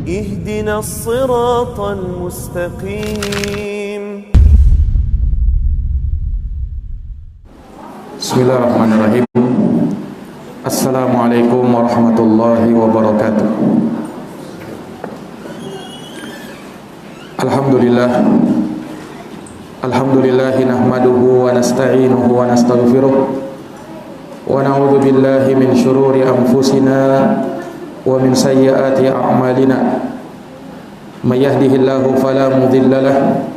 اهدنا الصراط المستقيم. Bismillahirrahmanirrahim. Assalamualaikum warahmatullahi wabarakatuh. Alhamdulillah nahmaduhu wa nasta'inuhu wa nastaghfiruh wa na'udzu billahi min shururi anfusina wa min sayyiati a'malina. May yahdihillahu fala mudilla lahu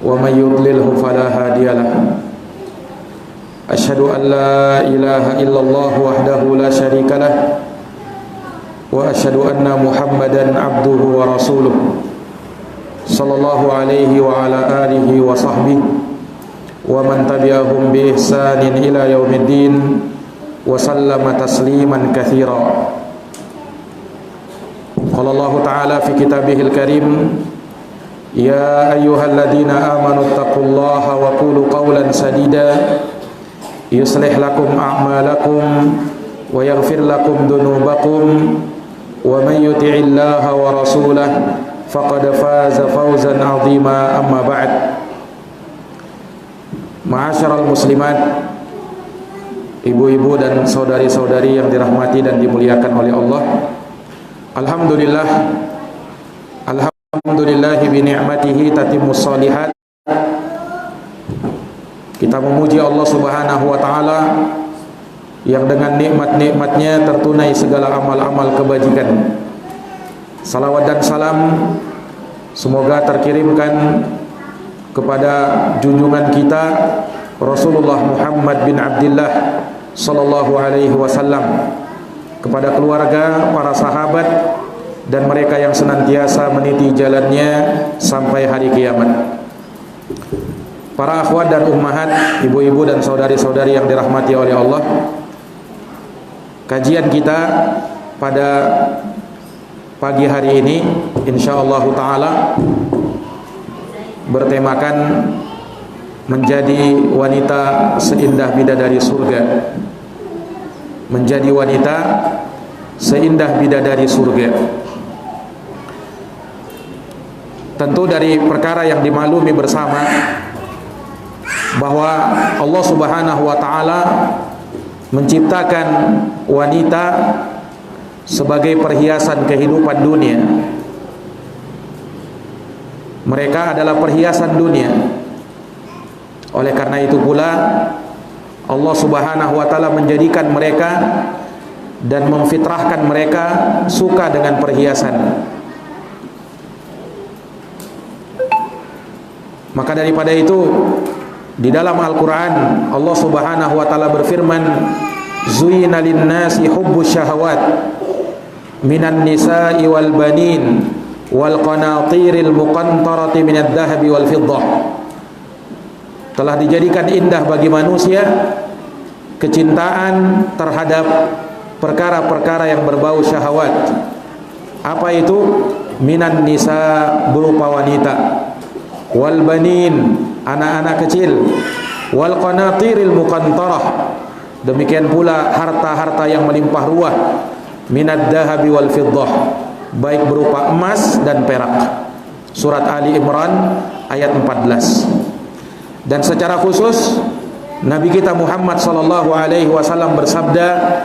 wa may yudlilhu fala hadiya lahu. Asyhadu an la ilaha illallah wahdahu la syarika lah wa asyhadu anna Muhammadan abduhu wa rasuluh sallallahu alaihi wa ala alihi wa sahbihi wa man tabi'ahum bi ihsanin ila yaumiddin wa sallama tasliman katsira. Qala Allah ta'ala fi kitabihil karim, ya ayyuhalladzina amanu taqullaha wa qulu qawlan sadida yuslih lakum a'malakum wa yaghfir lakum dhunubakum wa man yuti'illaha wa rasulahu faqad faza fawzan 'azima. Amma ba'd. Ma'asyiral muslimat, ibu-ibu dan saudari-saudari yang dirahmati dan dimuliakan oleh Allah, alhamdulillahi bi ni'matihi tatimmus shalihat. Kita memuji Allah Subhanahu wa taala yang dengan nikmat-nikmatnya tertunai segala amal-amal kebajikan. Salawat dan salam semoga terkirimkan kepada junjungan kita Rasulullah Muhammad bin Abdullah sallallahu alaihi wasallam, kepada keluarga, para sahabat dan mereka yang senantiasa meniti jalannya sampai hari kiamat. Para akhwat dan ummahat, ibu-ibu dan saudari-saudari yang dirahmati oleh Allah, kajian kita pada pagi hari ini insyaallah taala bertemakan menjadi wanita seindah bidadari surga. Menjadi wanita seindah bidadari surga. Tentu dari perkara yang dimaklumi bersama bahwa Allah Subhanahu wa taala menciptakan wanita sebagai perhiasan kehidupan dunia. Mereka adalah perhiasan dunia. Oleh karena itu pula Allah Subhanahu wa taala menjadikan mereka dan memfitrahkan mereka suka dengan perhiasan. Maka daripada itu, di dalam Al-Quran Allah Subhanahu wa ta'ala berfirman, Zuyina linnasi hubbus syahawat minan nisa'i wal banin wal qanatiril muqantarati minad dhahabi wal fiddah. Telah dijadikan indah bagi manusia kecintaan terhadap perkara-perkara yang berbau syahwat. Apa itu? Minan nisa, berupa wanita, wal banin, anak-anak kecil, wal qanatiril muqantarah, demikian pula harta-harta yang melimpah ruah, minad dahabi wal fiddah, baik berupa emas dan perak. Surat Ali Imran ayat 14. Dan secara khusus Nabi kita Muhammad sallallahu alaihi wasallam bersabda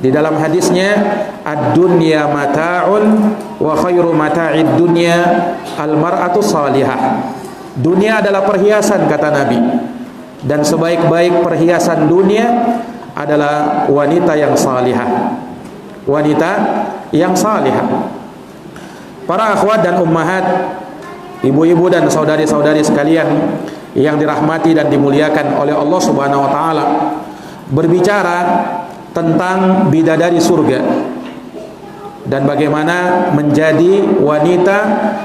di dalam hadisnya, ad-dunya mata'un wa khairu mata'id dunya al-mar'atu salihah. Dunia adalah perhiasan, kata Nabi, dan sebaik-baik perhiasan dunia adalah wanita yang salihah. Wanita yang salihah. Para akhwat dan ummahat, ibu-ibu dan saudari-saudari sekalian yang dirahmati dan dimuliakan oleh Allah Subhanahu wa taala, berbicara tentang bidadari surga dan bagaimana menjadi wanita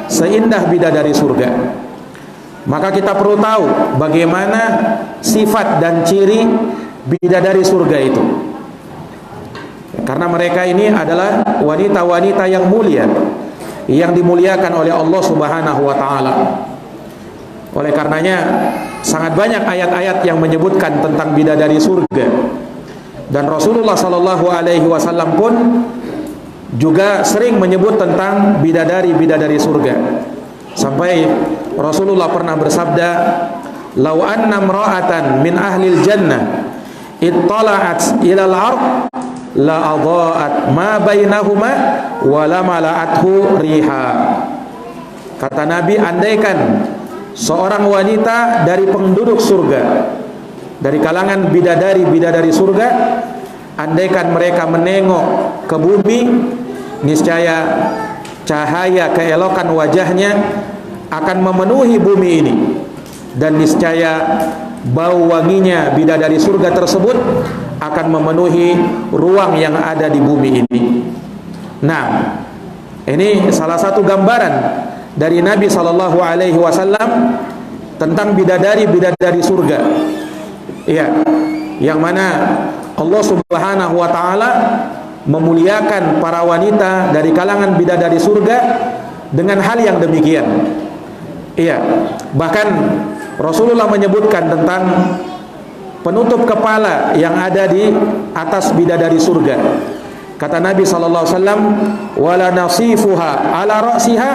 seindah bidadari surga. Maka kita perlu tahu bagaimana sifat dan ciri bidadari surga itu. Karena mereka ini adalah wanita-wanita yang mulia, yang dimuliakan oleh Allah Subhanahu wa taala. Oleh karenanya sangat banyak ayat-ayat yang menyebutkan tentang bidadari surga. Dan Rasulullah sallallahu alaihi wasallam pun juga sering menyebut tentang bidadari-bidadari surga. Sampai Rasulullah pernah bersabda, "Lau anna imra'atan min ahlil jannah ittala'at ilal ard la adha'at ma bainahuma wa la mala'athu riha." Kata Nabi, andaikan seorang wanita dari penduduk surga, dari kalangan bidadari-bidadari surga, andaikan mereka menengok ke bumi, niscaya cahaya keelokan wajahnya akan memenuhi bumi ini, dan niscaya bau wanginya bidadari surga tersebut akan memenuhi ruang yang ada di bumi ini. Nah, ini salah satu gambaran dari Nabi SAW tentang bidadari-bidadari surga. Iya, yang mana Allah Subhanahu wa taala memuliakan para wanita dari kalangan bidadari surga dengan hal yang demikian. Iya, bahkan Rasulullah menyebutkan tentang penutup kepala yang ada di atas bidadari surga. Kata Nabi SAW, "Wala nasifuha ala ra'siha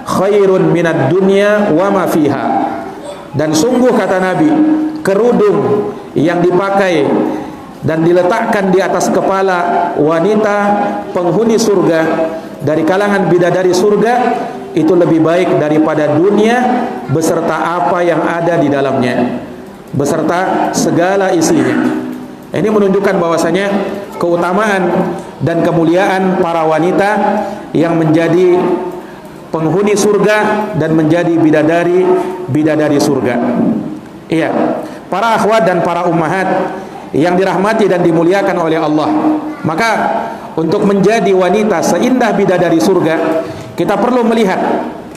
khairun minad dunya wa ma fiha." Dan sungguh kata Nabi, kerudung yang dipakai dan diletakkan di atas kepala wanita penghuni surga dari kalangan bidadari surga itu lebih baik daripada dunia beserta apa yang ada di dalamnya, beserta segala isinya. Ini menunjukkan bahwasanya keutamaan dan kemuliaan para wanita yang menjadi penghuni surga dan menjadi bidadari surga. Iya, para akhwat dan para ummahat yang dirahmati dan dimuliakan oleh Allah, maka untuk menjadi wanita seindah bidadari surga, kita perlu melihat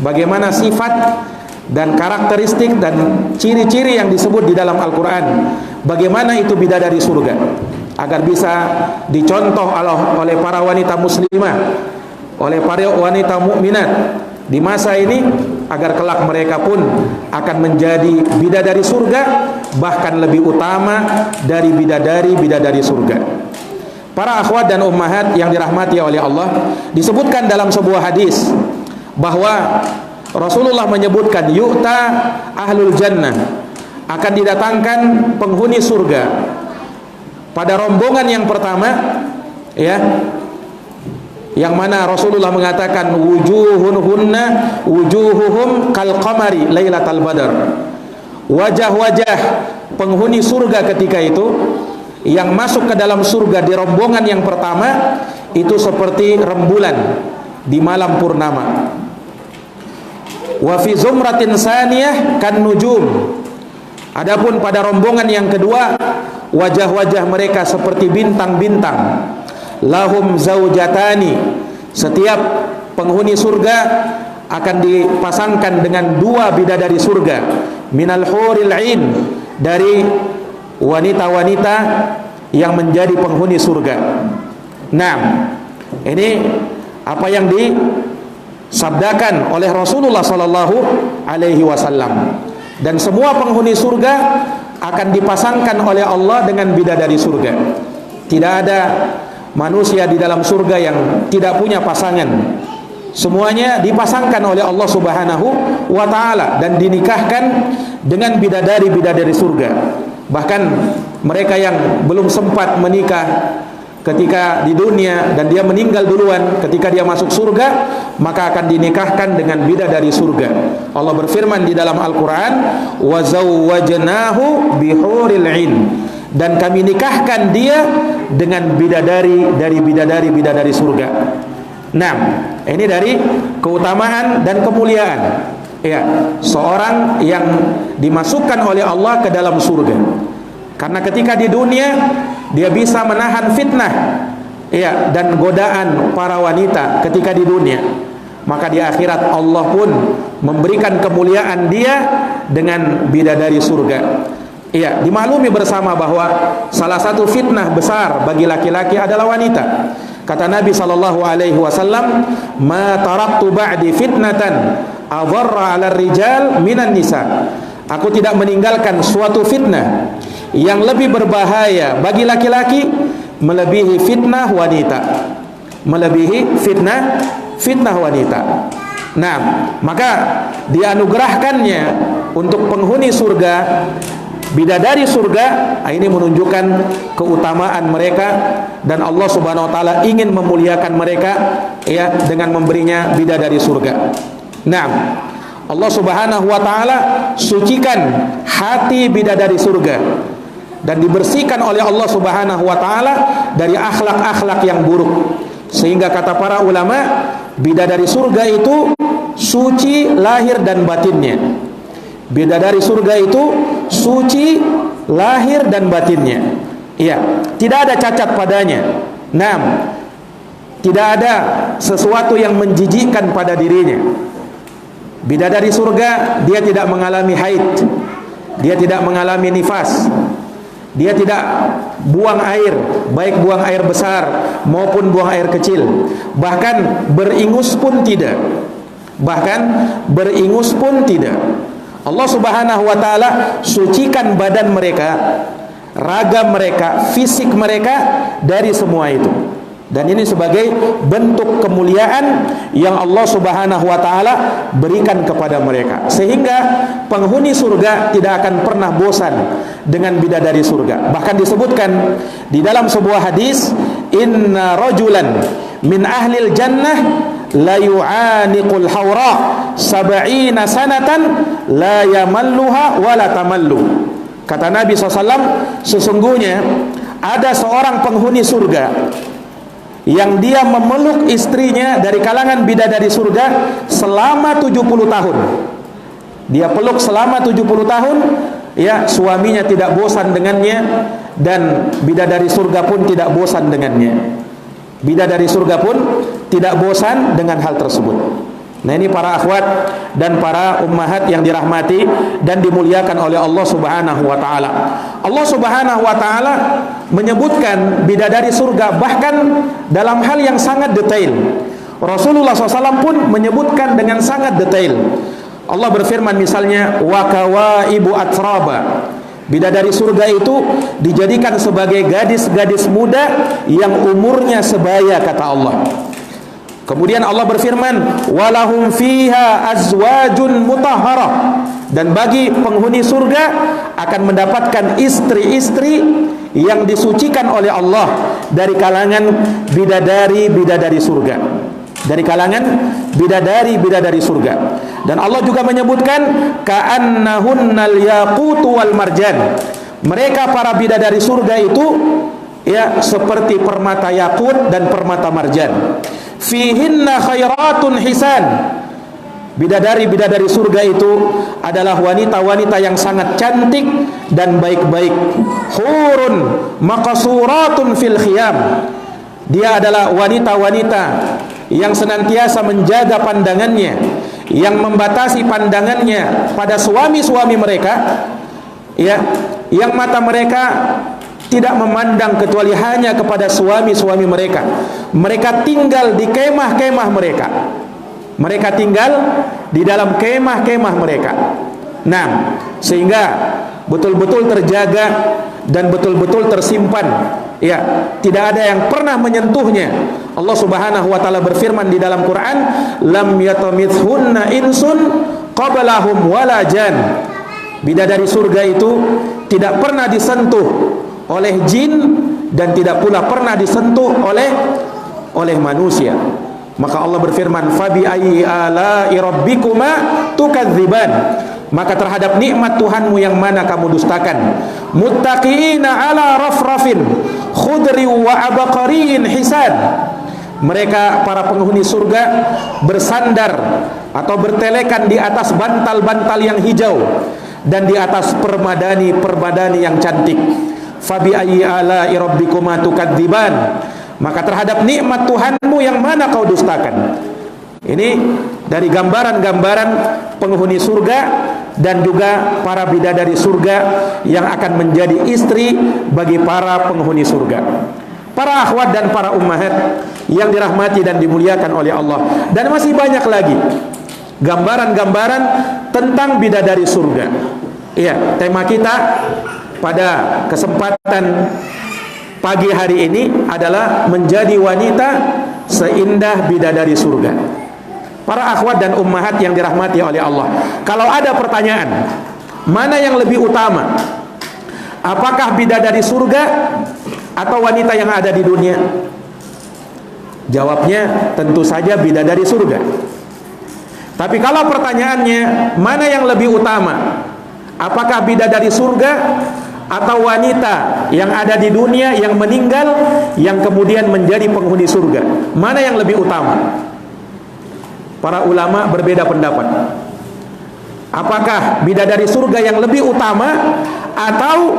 bagaimana sifat dan karakteristik dan ciri-ciri yang disebut di dalam Al-Quran. Bagaimana itu bidadari surga, agar bisa dicontoh oleh para wanita muslimah, oleh para wanita mukminat di masa ini, agar kelak mereka pun akan menjadi bidadari surga, bahkan lebih utama dari bidadari surga. Para akhwat dan ummahat yang dirahmati oleh Allah, disebutkan dalam sebuah hadis bahwa Rasulullah menyebutkan yu'ta ahlul jannah, akan didatangkan penghuni surga pada rombongan yang pertama, ya, yang mana Rasulullah mengatakan wujuhuhum kal qamari lailatal badar. Wajah-wajah penghuni surga ketika itu yang masuk ke dalam surga di rombongan yang pertama itu seperti rembulan di malam purnama. Wa fi zumratin saniyah kan nujum. Adapun pada rombongan yang kedua, wajah-wajah mereka seperti bintang-bintang. Lahum zaujatani, setiap penghuni surga akan dipasangkan dengan dua bidadari surga, minal huril ain, dari wanita-wanita yang menjadi penghuni surga. Nah, ini apa yang disabdakan oleh Rasulullah sallallahu alaihi wasallam. Dan semua penghuni surga akan dipasangkan oleh Allah dengan bidadari surga. Tidak ada manusia di dalam surga yang tidak punya pasangan. Semuanya dipasangkan oleh Allah Subhanahu wa taala dan dinikahkan dengan bidadari surga. Bahkan mereka yang belum sempat menikah ketika di dunia dan dia meninggal duluan, ketika dia masuk surga, maka akan dinikahkan dengan bidadari surga. Allah berfirman di dalam Al-Quran, wa zawwajnahu bihuril ain, dan kami nikahkan dia dengan bidadari surga. Nah, ini dari keutamaan dan kemuliaan, ya, seorang yang dimasukkan oleh Allah ke dalam surga. Karena ketika di dunia dia bisa menahan fitnah, ya, dan godaan para wanita ketika di dunia, maka di akhirat Allah pun memberikan kemuliaan dia dengan bidadari surga. Iya, dimaklumi bersama bahwa salah satu fitnah besar bagi laki-laki adalah wanita. Kata Nabi sallallahu alaihi wasallam, "Ma taraktu ba'di fitnatan adharra 'ala rijal minan nisa." Aku tidak meninggalkan suatu fitnah yang lebih berbahaya bagi laki-laki melebihi fitnah wanita. melebihi fitnah wanita. Nah, maka dianugerahkannya untuk penghuni surga, bidadari surga. Ini menunjukkan keutamaan mereka, dan Allah Subhanahu wa taala ingin memuliakan mereka ya dengan memberinya bidadari surga. Nah, Allah Subhanahu wa taala sucikan hati bidadari surga dan dibersihkan oleh Allah Subhanahu wa taala dari akhlak-akhlak yang buruk. Sehingga kata para ulama, bidadari surga itu suci lahir dan batinnya. Bidadari surga itu suci lahir dan batinnya. Iya, tidak ada cacat padanya. Nah, tidak ada sesuatu yang menjijikkan pada dirinya. Bidadari surga, dia tidak mengalami haid, dia tidak mengalami nifas, dia tidak buang air, baik buang air besar maupun buang air kecil. Bahkan beringus pun tidak. Bahkan beringus pun tidak. Allah Subhanahu wa taala sucikan badan mereka, ragam mereka, fisik mereka dari semua itu. Dan ini sebagai bentuk kemuliaan yang Allah Subhanahu wa taala berikan kepada mereka, sehingga penghuni surga tidak akan pernah bosan dengan bidadari surga. Bahkan disebutkan di dalam sebuah hadis, inna rajulan min ahlil jannah la yu'aniqul hawra sab'ina sanatan la yamalluha wa la tamallu. Kata Nabi SAW, sesungguhnya ada seorang penghuni surga yang dia memeluk istrinya dari kalangan bidadari surga selama 70 tahun. Dia peluk selama 70 tahun, ya, suaminya tidak bosan dengannya, dan bidadari surga pun tidak bosan dengannya. Bidadari surga pun tidak bosan dengan hal tersebut. Nah, ini para akhwat dan para ummahat yang dirahmati dan dimuliakan oleh Allah Subhanahu wa taala. Allah Subhanahu wa taala menyebutkan bidadari surga bahkan dalam hal yang sangat detail. Rasulullah SAW pun menyebutkan dengan sangat detail. Allah berfirman misalnya, wa kawaibu atraba. Bidadari surga itu dijadikan sebagai gadis-gadis muda yang umurnya sebaya, kata Allah. Kemudian Allah berfirman, walahum fiha azwajun mutahharah, dan bagi penghuni surga akan mendapatkan istri-istri yang disucikan oleh Allah dari kalangan bidadari-bidadari surga. Dari kalangan bidadari-bidadari surga. Dan Allah juga menyebutkan ka'annahunnal yaqutu wal marjan. Mereka para bidadari surga itu ya seperti permata yakut dan permata marjan. Fihinna khairatun hisan. Bidadari-bidadari surga itu adalah wanita-wanita yang sangat cantik dan baik-baik. Hurun maqsuratun fil khiyam. Dia adalah wanita-wanita yang senantiasa menjaga pandangannya, yang membatasi pandangannya pada suami-suami mereka, ya, yang mata mereka tidak memandang kecuali hanya kepada suami-suami mereka. Mereka tinggal di kemah-kemah mereka. Mereka tinggal di dalam kemah-kemah mereka. Nah, sehingga betul-betul terjaga dan betul-betul tersimpan. Ya, tidak ada yang pernah menyentuhnya. Allah Subhanahu wa taala berfirman di dalam Quran, lam yatamithunna insun qablahum wala jan. Bidadari surga itu tidak pernah disentuh oleh jin dan tidak pula pernah disentuh oleh manusia. Maka Allah berfirman, fabi ayyi ala'i rabbikuma tukadziban. Maka terhadap nikmat Tuhanmu yang mana kamu dustakan. Muttaqiina ala rafrafin khudri wa abqariin hisan. Mereka para penghuni surga bersandar atau bertelekan di atas bantal-bantal yang hijau dan di atas permadani yang cantik. Fabi ayyi ala'i rabbikuma tukadziban. Maka terhadap nikmat Tuhanmu yang mana kau dustakan. Ini dari gambaran-gambaran penghuni surga dan juga para bidadari surga yang akan menjadi istri bagi para penghuni surga. Para akhwat dan para ummahat yang dirahmati dan dimuliakan oleh Allah. Dan masih banyak lagi gambaran-gambaran tentang bidadari surga. Iya, tema kita pada kesempatan pagi hari ini adalah menjadi wanita seindah bidadari surga. Para akhwat dan ummahat yang dirahmati oleh Allah, kalau ada pertanyaan, mana yang lebih utama? Apakah bidadari surga atau wanita yang ada di dunia? Jawabnya tentu saja bidadari surga. Tapi kalau pertanyaannya, mana yang lebih utama? Apakah bidadari surga atau wanita yang ada di dunia yang meninggal yang kemudian menjadi penghuni surga? Mana yang lebih utama? Para ulama berbeda pendapat. Apakah bidadari surga yang lebih utama atau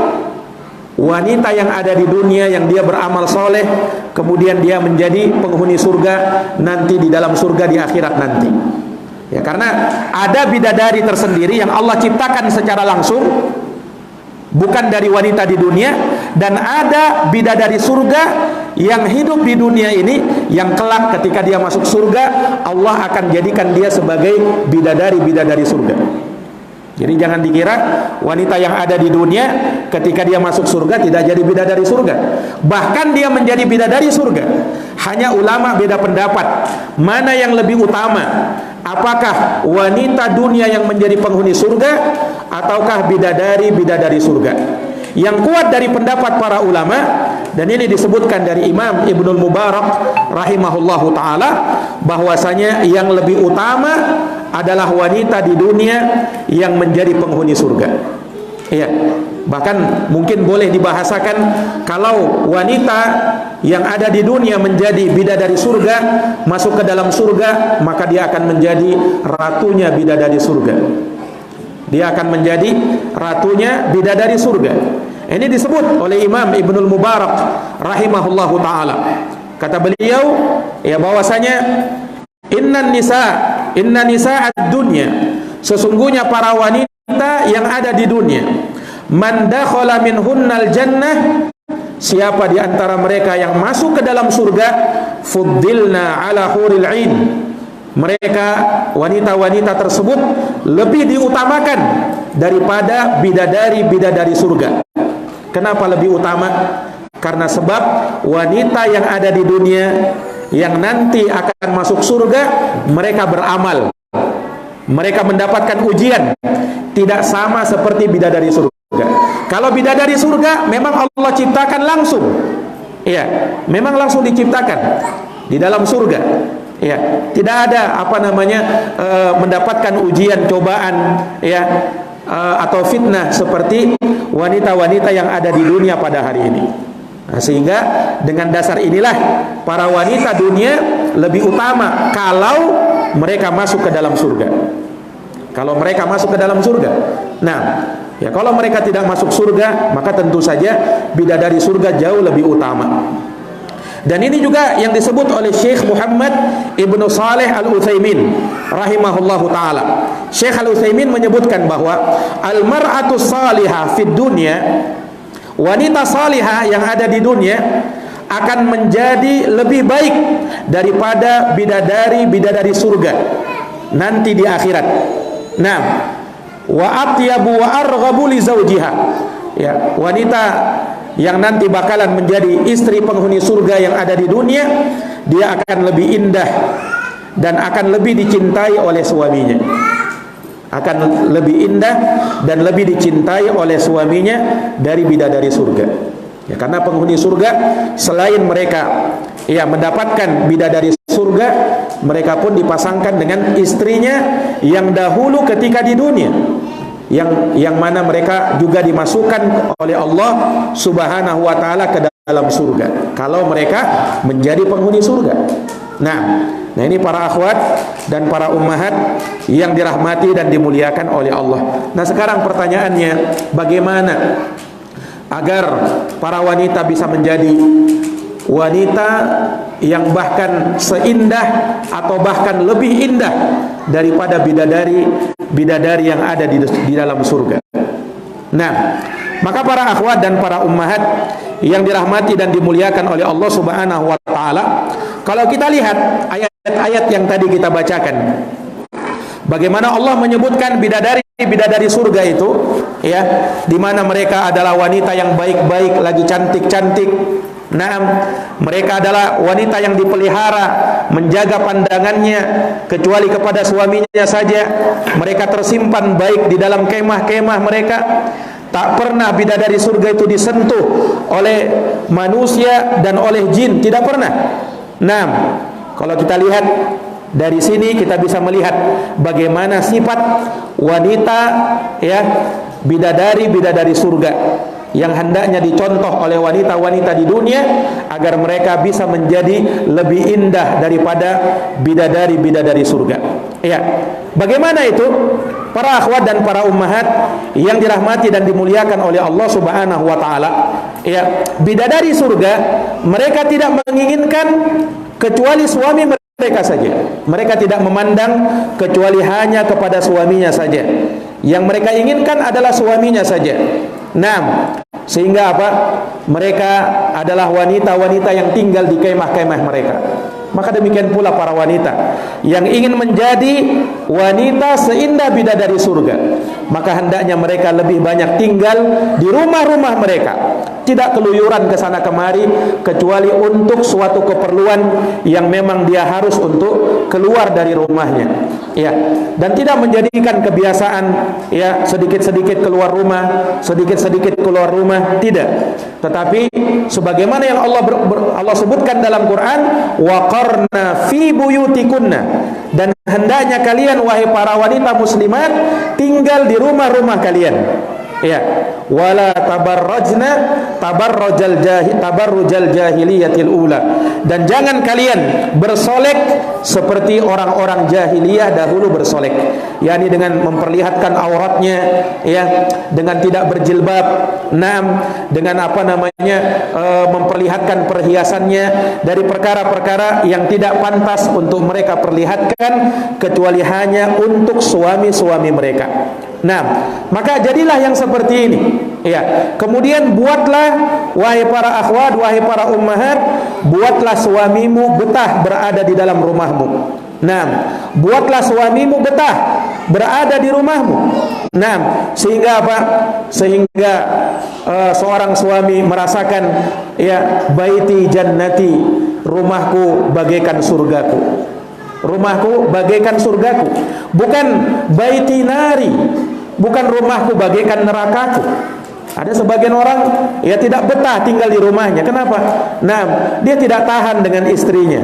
wanita yang ada di dunia yang dia beramal soleh kemudian dia menjadi penghuni surga nanti di dalam surga di akhirat nanti? Ya, karena ada bidadari tersendiri yang Allah ciptakan secara langsung, bukan dari wanita di dunia, dan ada bidadari surga yang hidup di dunia ini, yang kelak ketika dia masuk surga Allah akan jadikan dia sebagai bidadari surga. Jadi jangan dikira wanita yang ada di dunia ketika dia masuk surga tidak jadi bidadari surga. Bahkan dia menjadi bidadari surga. Hanya ulama beda pendapat, mana yang lebih utama? Apakah wanita dunia yang menjadi penghuni surga ataukah bidadari surga? Yang kuat dari pendapat para ulama, dan ini disebutkan dari Imam Ibnul Mubarak rahimahullahu taala, bahwasanya yang lebih utama adalah wanita di dunia yang menjadi penghuni surga. Iya, bahkan mungkin boleh dibahasakan, kalau wanita yang ada di dunia menjadi bidadari surga, masuk ke dalam surga, maka dia akan menjadi ratunya bidadari surga. Dia akan menjadi ratunya bidadari surga. Ini disebut oleh Imam Ibnul Mubarak rahimahullahu taala. Kata beliau, ya, bahwasanya inna nisa ad-dunya, sesungguhnya para wanita yang ada di dunia, man dakhala minhunnal jannah, siapa di antara mereka yang masuk ke dalam surga, fuddilna ala huril ain, mereka wanita-wanita tersebut lebih diutamakan daripada bidadari surga. Kenapa lebih utama? Karena sebab wanita yang ada di dunia yang nanti akan masuk surga, mereka beramal, mereka mendapatkan ujian, tidak sama seperti bidadari surga. Kalau bidadari surga memang Allah ciptakan langsung, ya, memang langsung diciptakan di dalam surga, ya, tidak ada mendapatkan ujian, cobaan, ya, atau fitnah seperti wanita-wanita yang ada di dunia pada hari ini. Nah, sehingga dengan dasar inilah para wanita dunia lebih utama kalau mereka masuk ke dalam surga. Kalau mereka masuk ke dalam surga. Nah, ya, kalau mereka tidak masuk surga, maka tentu saja bidadari surga jauh lebih utama. Dan ini juga yang disebut oleh Syekh Muhammad Ibnu Saleh Al-Utsaimin rahimahullahu taala. Syekh Al-Utsaimin menyebutkan bahwa al-mar'atu salihah fid dunya, wanita salihah yang ada di dunia akan menjadi lebih baik daripada bidadari surga nanti di akhirat. Nah, wa atyabu wa arghabu li zawjiha, ya, wanita yang nanti bakalan menjadi istri penghuni surga yang ada di dunia, dia akan lebih indah dan akan lebih dicintai oleh suaminya. Akan lebih indah dan lebih dicintai oleh suaminya dari bidadari surga. Ya, karena penghuni surga selain mereka, ya, mendapatkan bidadari surga, mereka pun dipasangkan dengan istrinya yang dahulu ketika di dunia, yang mana mereka juga dimasukkan oleh Allah Subhanahu wa taala ke dalam surga kalau mereka menjadi penghuni surga. Nah, ini para akhwat dan para ummahat yang dirahmati dan dimuliakan oleh Allah. Nah, sekarang pertanyaannya, bagaimana agar para wanita bisa menjadi wanita yang bahkan seindah atau bahkan lebih indah daripada bidadari yang ada di dalam surga. Nah, maka para akhwat dan para ummahat yang dirahmati dan dimuliakan oleh Allah Subhanahu wa taala, kalau kita lihat ayat-ayat yang tadi kita bacakan, bagaimana Allah menyebutkan bidadari surga itu, ya, di mana mereka adalah wanita yang baik-baik, lagi cantik-cantik, Naam, mereka adalah wanita yang dipelihara, menjaga pandangannya kecuali kepada suaminya saja. Mereka tersimpan baik di dalam kemah-kemah mereka. Tak pernah bidadari surga itu disentuh oleh manusia dan oleh jin, tidak pernah. Naam, kalau kita lihat dari sini kita bisa melihat bagaimana sifat wanita ya, bidadari surga yang hendaknya dicontoh oleh wanita-wanita di dunia agar mereka bisa menjadi lebih indah daripada bidadari-bidadari surga. Ya, bagaimana itu? Para akhwat dan para ummahat yang dirahmati dan dimuliakan oleh Allah Subhanahu wa taala. Ya, bidadari surga mereka tidak menginginkan kecuali suami mereka saja. Mereka tidak memandang kecuali hanya kepada suaminya saja. Yang mereka inginkan adalah suaminya saja. Nah, sehingga apa? Mereka adalah wanita-wanita yang tinggal di kemah-kemah mereka. Maka demikian pula para wanita yang ingin menjadi wanita seindah bidadari surga, maka hendaknya mereka lebih banyak tinggal di rumah-rumah mereka, tidak keluyuran ke sana kemari kecuali untuk suatu keperluan yang memang dia harus untuk keluar dari rumahnya, ya, dan tidak menjadikan kebiasaan ya sedikit-sedikit keluar rumah, sedikit-sedikit keluar rumah, tidak. Tetapi sebagaimana yang Allah sebutkan dalam Quran, waqarna fi buyutikunna, dan hendaknya kalian wahai para wanita muslimat tinggal di rumah-rumah kalian. Ya, wala tabarrajna tabarrujal jahiliyatil ula, dan jangan kalian bersolek seperti orang-orang jahiliyah dahulu bersolek, yakni dengan memperlihatkan auratnya, ya, dengan tidak berjilbab, dengan apa namanya memperlihatkan perhiasannya dari perkara-perkara yang tidak pantas untuk mereka perlihatkan kecuali hanya untuk suami-suami mereka. Nah, maka jadilah yang seperti ini. Ya, kemudian buatlah wahai para akhwat, wahai para ummahat, buatlah suamimu betah berada di dalam rumahmu. Nah, buatlah suamimu betah berada di rumahmu. Nah, sehingga apa? Sehingga seorang suami merasakan ya, baiti jannati, rumahku bagaikan surgaku. Rumahku bagaikan surgaku, bukan baiti nari, bukan rumahku bagaikan nerakaku. Ada sebagian orang ya tidak betah tinggal di rumahnya. Kenapa? Nah, dia tidak tahan dengan istrinya,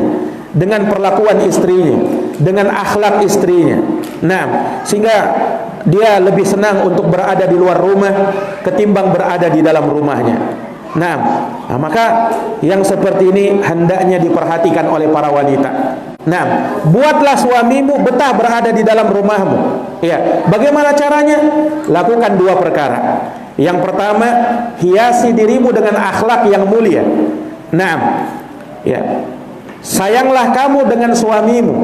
dengan perlakuan istrinya, dengan akhlak istrinya. Nah, sehingga dia lebih senang untuk berada di luar rumah ketimbang berada di dalam rumahnya. Nah, maka yang seperti ini hendaknya diperhatikan oleh para wanita. Nah, buatlah suamimu betah berada di dalam rumahmu. Ya, bagaimana caranya? Lakukan dua perkara. Yang pertama, hiasi dirimu dengan akhlak yang mulia. Nah, ya, sayanglah kamu dengan suamimu,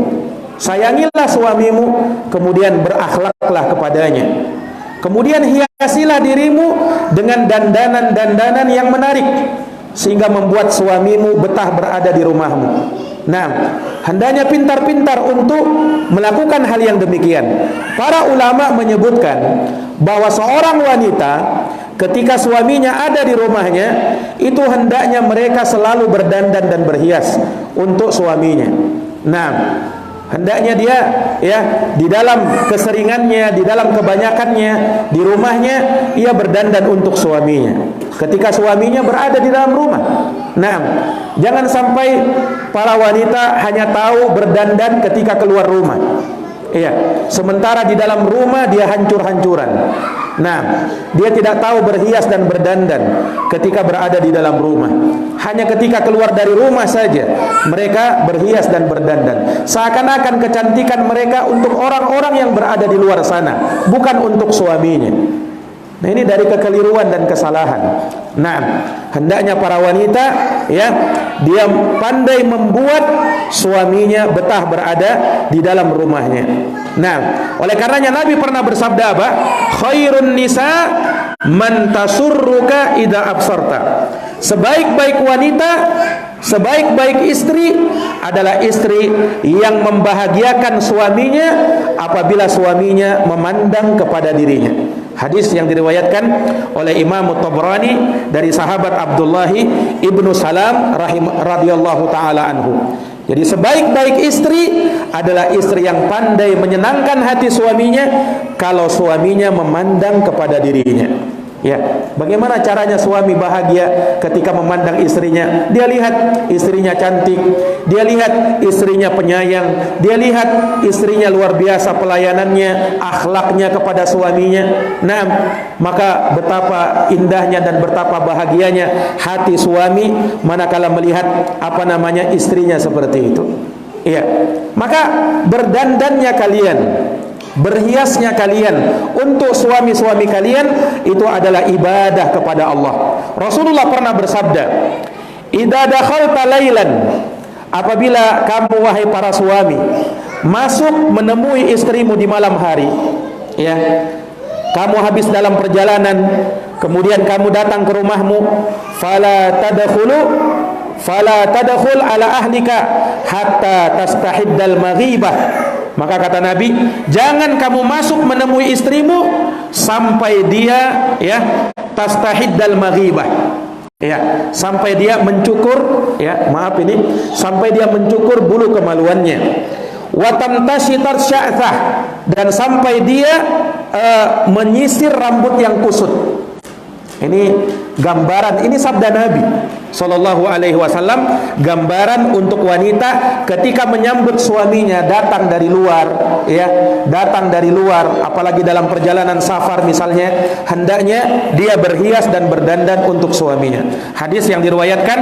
sayangilah suamimu, kemudian berakhlaklah kepadanya. Kemudian hiasilah dirimu dengan dandanan-dandanan yang menarik sehingga membuat suamimu betah berada di rumahmu. Nah, hendaknya pintar-pintar untuk melakukan hal yang demikian. Para ulama menyebutkan bahwa seorang wanita ketika suaminya ada di rumahnya, itu hendaknya mereka selalu berdandan dan berhias untuk suaminya. Nah, hendaknya dia ya di dalam keseringannya, di dalam kebanyakannya di rumahnya ia berdandan untuk suaminya ketika suaminya berada di dalam rumah. Nah, jangan sampai para wanita hanya tahu berdandan ketika keluar rumah. Iya, sementara di dalam rumah dia hancur-hancuran. Nah, dia tidak tahu berhias dan berdandan ketika berada di dalam rumah. Hanya ketika keluar dari rumah saja mereka berhias dan berdandan. Seakan-akan kecantikan mereka untuk orang-orang yang berada di luar sana, bukan untuk suaminya. Nah, ini dari kekeliruan dan kesalahan. Nah, hendaknya para wanita ya, dia pandai membuat suaminya betah berada di dalam rumahnya. Nah, oleh karenanya Nabi pernah bersabda apa? Khairun nisa man tasurruka idza absarta. Sebaik-baik wanita, sebaik-baik istri adalah istri yang membahagiakan suaminya apabila suaminya memandang kepada dirinya. Hadis yang diriwayatkan oleh Imam Tabrani dari sahabat Abdullah ibnu Salam radhiyallahu taala anhu. Jadi sebaik-baik istri adalah istri yang pandai menyenangkan hati suaminya kalau suaminya memandang kepada dirinya. Ya, bagaimana caranya suami bahagia ketika memandang istrinya? Dia lihat istrinya cantik, dia lihat istrinya penyayang, dia lihat istrinya luar biasa pelayanannya, akhlaknya kepada suaminya. Nah, maka betapa indahnya dan betapa bahagianya hati suami manakala melihat istrinya seperti itu. Iya, maka berdandannya kalian, berhiasnya kalian untuk suami-suami kalian itu adalah ibadah kepada Allah. Rasulullah pernah bersabda, "Idza dakhalta lailan," apabila kamu wahai para suami masuk menemui istrimu di malam hari, ya, kamu habis dalam perjalanan, kemudian kamu datang ke rumahmu, fala tadkhul ala ahlika hatta tastahiddal maghibah. Maka kata Nabi, jangan kamu masuk menemui istrimu sampai dia tastahiddal maghibah. Ya, sampai dia mencukur, sampai dia mencukur bulu kemaluannya. Wa tamtashitar sya'thah, dan sampai dia menyisir rambut yang kusut. Ini gambaran, ini sabda Nabi Sallallahu Alaihi Wasallam, gambaran untuk wanita ketika menyambut suaminya datang dari luar, datang dari luar, apalagi dalam perjalanan safar misalnya, hendaknya dia berhias dan berdandan untuk suaminya. Hadis yang diriwayatkan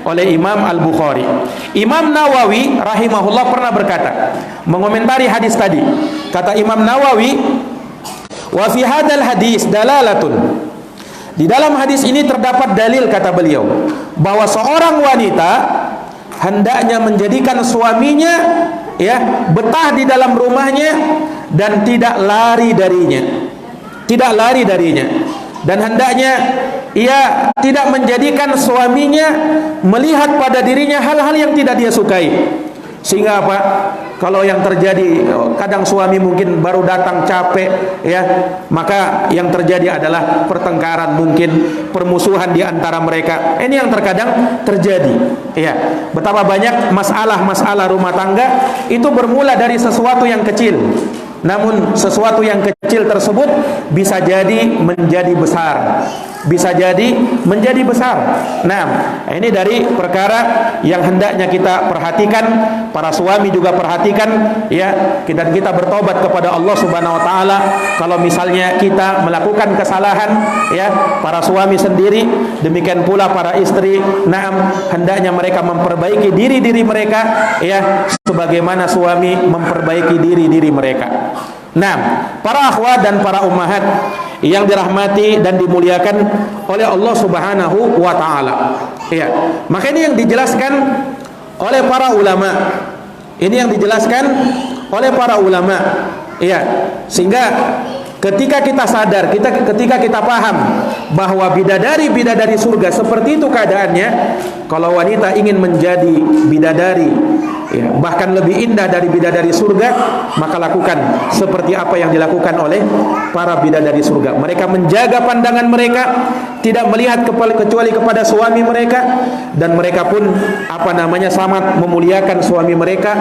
oleh Imam Al-Bukhari. Imam Nawawi rahimahullah pernah berkata, mengomentari hadis tadi, kata Imam Nawawi, wa fi hadzal hadis dalalatun. Di dalam hadis ini terdapat dalil, kata beliau, bahwa seorang wanita hendaknya menjadikan suaminya betah di dalam rumahnya dan tidak lari darinya. Tidak lari darinya. Dan hendaknya ia tidak menjadikan suaminya melihat pada dirinya hal-hal yang tidak dia sukai. Sehingga apa? Kalau yang terjadi, kadang suami mungkin baru datang capek, maka yang terjadi adalah pertengkaran, mungkin permusuhan di antara mereka. Ini yang terkadang terjadi. Betapa banyak masalah-masalah rumah tangga itu bermula dari sesuatu yang kecil. Namun sesuatu yang kecil tersebut bisa jadi menjadi besar. Bisa jadi menjadi besar. Nah, ini dari perkara yang hendaknya kita perhatikan, para suami juga perhatikan, dan kita bertobat kepada Allah Subhanahu wa taala kalau misalnya kita melakukan kesalahan, para suami sendiri, demikian pula para istri. Nah, hendaknya mereka memperbaiki diri-diri mereka, sebagaimana suami memperbaiki diri-diri mereka. Nah, para akhwat dan para ummahat yang dirahmati dan dimuliakan oleh Allah Subhanahu wa taala. Maka ini yang dijelaskan oleh para ulama. Ini yang dijelaskan oleh para ulama. Sehingga ketika kita sadar, ketika kita paham bahwa bidadari surga seperti itu keadaannya, kalau wanita ingin menjadi bidadari, bahkan lebih indah dari bidadari surga, maka lakukan seperti apa yang dilakukan oleh para bidadari surga. Mereka menjaga pandangan mereka, tidak melihat kecuali kepada suami mereka, dan mereka pun sangat memuliakan suami mereka.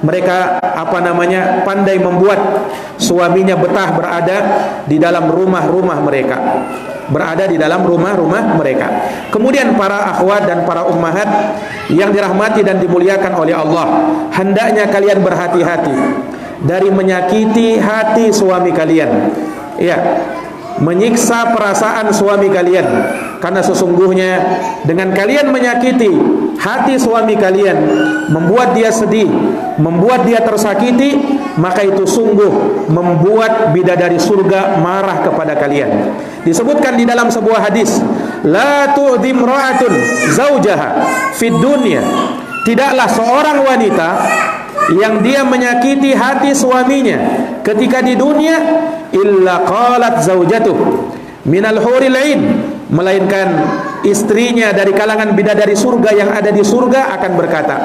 Mereka pandai membuat suaminya betah berada di dalam rumah-rumah mereka. Berada di dalam rumah-rumah mereka. Kemudian para akhwat dan para ummahat yang dirahmati dan dimuliakan oleh Allah, hendaknya kalian berhati-hati dari menyakiti hati suami kalian, menyiksa perasaan suami kalian, karena sesungguhnya dengan kalian menyakiti hati suami kalian, membuat dia sedih, membuat dia tersakiti, maka itu sungguh membuat bidadari surga marah kepada kalian. Disebutkan di dalam sebuah hadis, la tu'dhi imra'atun zaujaha fid dunya. Tidaklah seorang wanita yang dia menyakiti hati suaminya ketika di dunia, illa qalat zaujatuh minal huril ain, melainkan istrinya dari kalangan bidadari surga yang ada di surga akan berkata,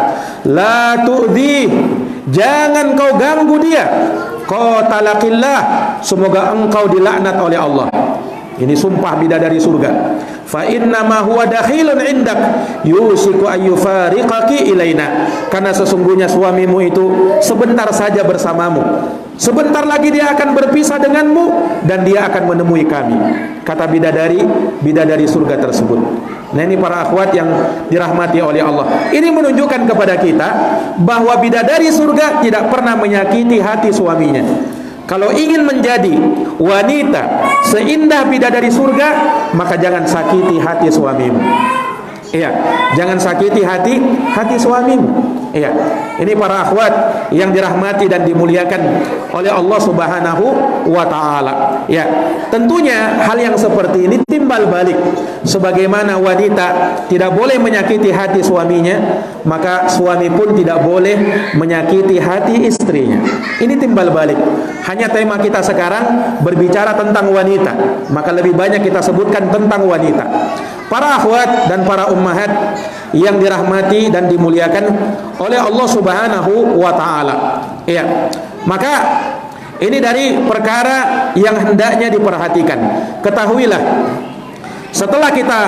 la tu'dhi, jangan kau ganggu dia, qatalakillah, semoga engkau dilaknat oleh Allah. Ini sumpah bidadari surga. Fa inna ma huwa dakhilun indak yusiku ayyufariqaki ilaina, karena sesungguhnya suamimu itu sebentar saja bersamamu, sebentar lagi dia akan berpisah denganmu dan dia akan menemui kami, kata bidadari surga tersebut. Nah, ini para akhwat yang dirahmati oleh Allah, ini menunjukkan kepada kita bahwa bidadari surga tidak pernah menyakiti hati suaminya. Kalau ingin menjadi wanita seindah bidadari surga, maka jangan sakiti hati suamimu. Iya, jangan sakiti hati suamimu. Iya, ini para akhwat yang dirahmati dan dimuliakan oleh Allah Subhanahu wa taala. Ya, tentunya hal yang seperti ini timbal balik. Sebagaimana wanita tidak boleh menyakiti hati suaminya, maka suami pun tidak boleh menyakiti hati istrinya. Ini timbal balik. Hanya tema kita sekarang berbicara tentang wanita, maka lebih banyak kita sebutkan tentang wanita. Para akhwat dan para ummahat yang dirahmati dan dimuliakan oleh Allah Subhanahu wa taala. Ya. Maka ini dari perkara yang hendaknya diperhatikan. Ketahuilah, setelah kita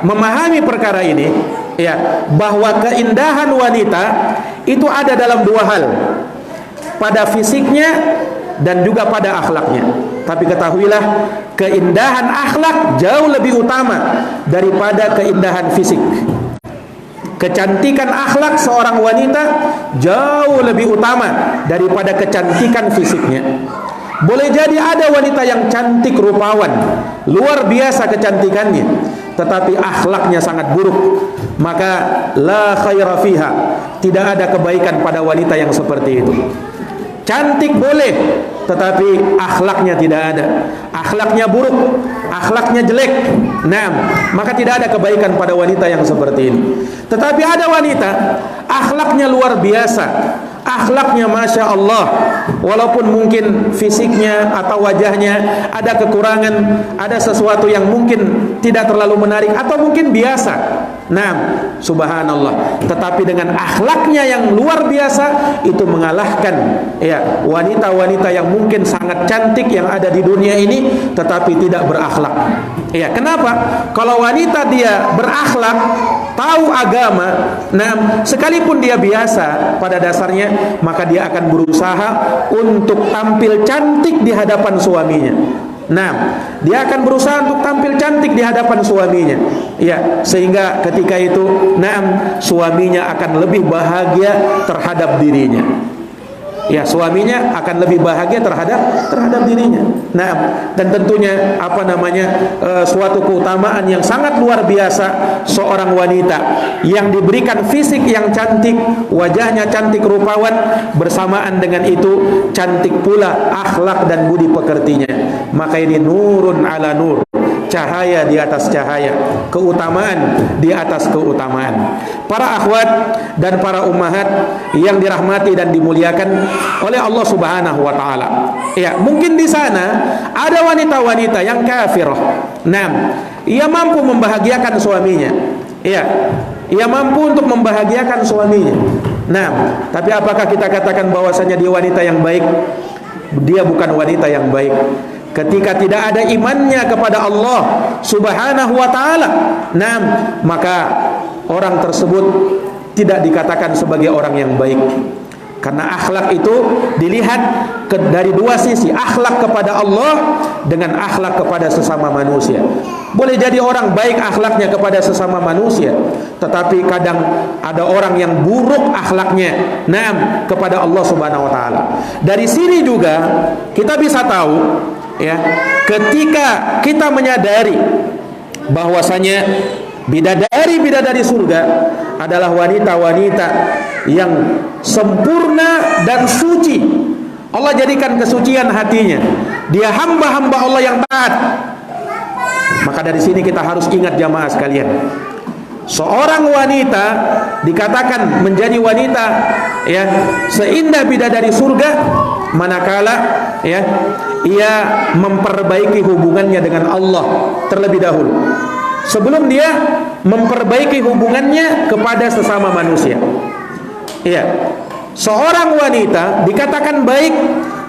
memahami perkara ini, ya, bahwa keindahan wanita itu ada dalam dua hal, pada fisiknya dan juga pada akhlaknya. Tapi ketahuilah, keindahan akhlak jauh lebih utama daripada keindahan fisik. Kecantikan akhlak seorang wanita jauh lebih utama daripada kecantikan fisiknya. Boleh jadi ada wanita yang cantik rupawan, luar biasa kecantikannya, tetapi akhlaknya sangat buruk, maka la khaira fiha, tidak ada kebaikan pada wanita yang seperti itu. Cantik boleh, tetapi akhlaknya tidak ada, akhlaknya buruk, akhlaknya jelek, nah, maka tidak ada kebaikan pada wanita yang seperti ini. Tetapi ada wanita akhlaknya luar biasa, akhlaknya Masya Allah, walaupun mungkin fisiknya atau wajahnya ada kekurangan, ada sesuatu yang mungkin tidak terlalu menarik atau mungkin biasa, nah, subhanallah, tetapi dengan akhlaknya yang luar biasa itu mengalahkan, ya, wanita-wanita yang mungkin sangat cantik yang ada di dunia ini tetapi tidak berakhlak. Ya, kenapa? Kalau wanita dia berakhlak, tahu agama, nah, sekalipun dia biasa pada dasarnya, maka dia akan berusaha untuk tampil cantik di hadapan suaminya. Nah, dia akan berusaha untuk tampil cantik di hadapan suaminya. Ya, sehingga ketika itu, nah, suaminya akan lebih bahagia terhadap dirinya. Ya, suaminya akan lebih bahagia terhadap dirinya. Nah, dan tentunya suatu keutamaan yang sangat luar biasa seorang wanita yang diberikan fisik yang cantik, wajahnya cantik rupawan, bersamaan dengan itu cantik pula akhlak dan budi pekertinya. Maka ini nurun ala nur, cahaya di atas cahaya, keutamaan di atas keutamaan. Para akhwat dan para ummahat yang dirahmati dan dimuliakan oleh Allah Subhanahu wa taala. Ya, mungkin di sana ada wanita-wanita yang kafirah. Nah, ia mampu membahagiakan suaminya. Ya, ia mampu untuk membahagiakan suaminya. Nah, tapi apakah kita katakan bahwasanya dia wanita yang baik? Dia bukan wanita yang baik. Ketika tidak ada imannya kepada Allah Subhanahu wa taala, nah, maka orang tersebut tidak dikatakan sebagai orang yang baik. Karena akhlak itu dilihat dari dua sisi, akhlak kepada Allah dengan akhlak kepada sesama manusia. Boleh jadi orang baik akhlaknya kepada sesama manusia, tetapi kadang ada orang yang buruk akhlaknya, nah, kepada Allah Subhanahu wa taala. Dari sini juga kita bisa tahu, ya, ketika kita menyadari bahwasanya bidadari surga adalah wanita-wanita yang sempurna dan suci. Allah jadikan kesucian hatinya, dia hamba-hamba Allah yang taat. Maka dari sini kita harus ingat jamaah sekalian, seorang wanita dikatakan menjadi wanita, ya, seindah bidadari surga manakala, ya, ia memperbaiki hubungannya dengan Allah terlebih dahulu sebelum dia memperbaiki hubungannya kepada sesama manusia. Iya, seorang wanita dikatakan baik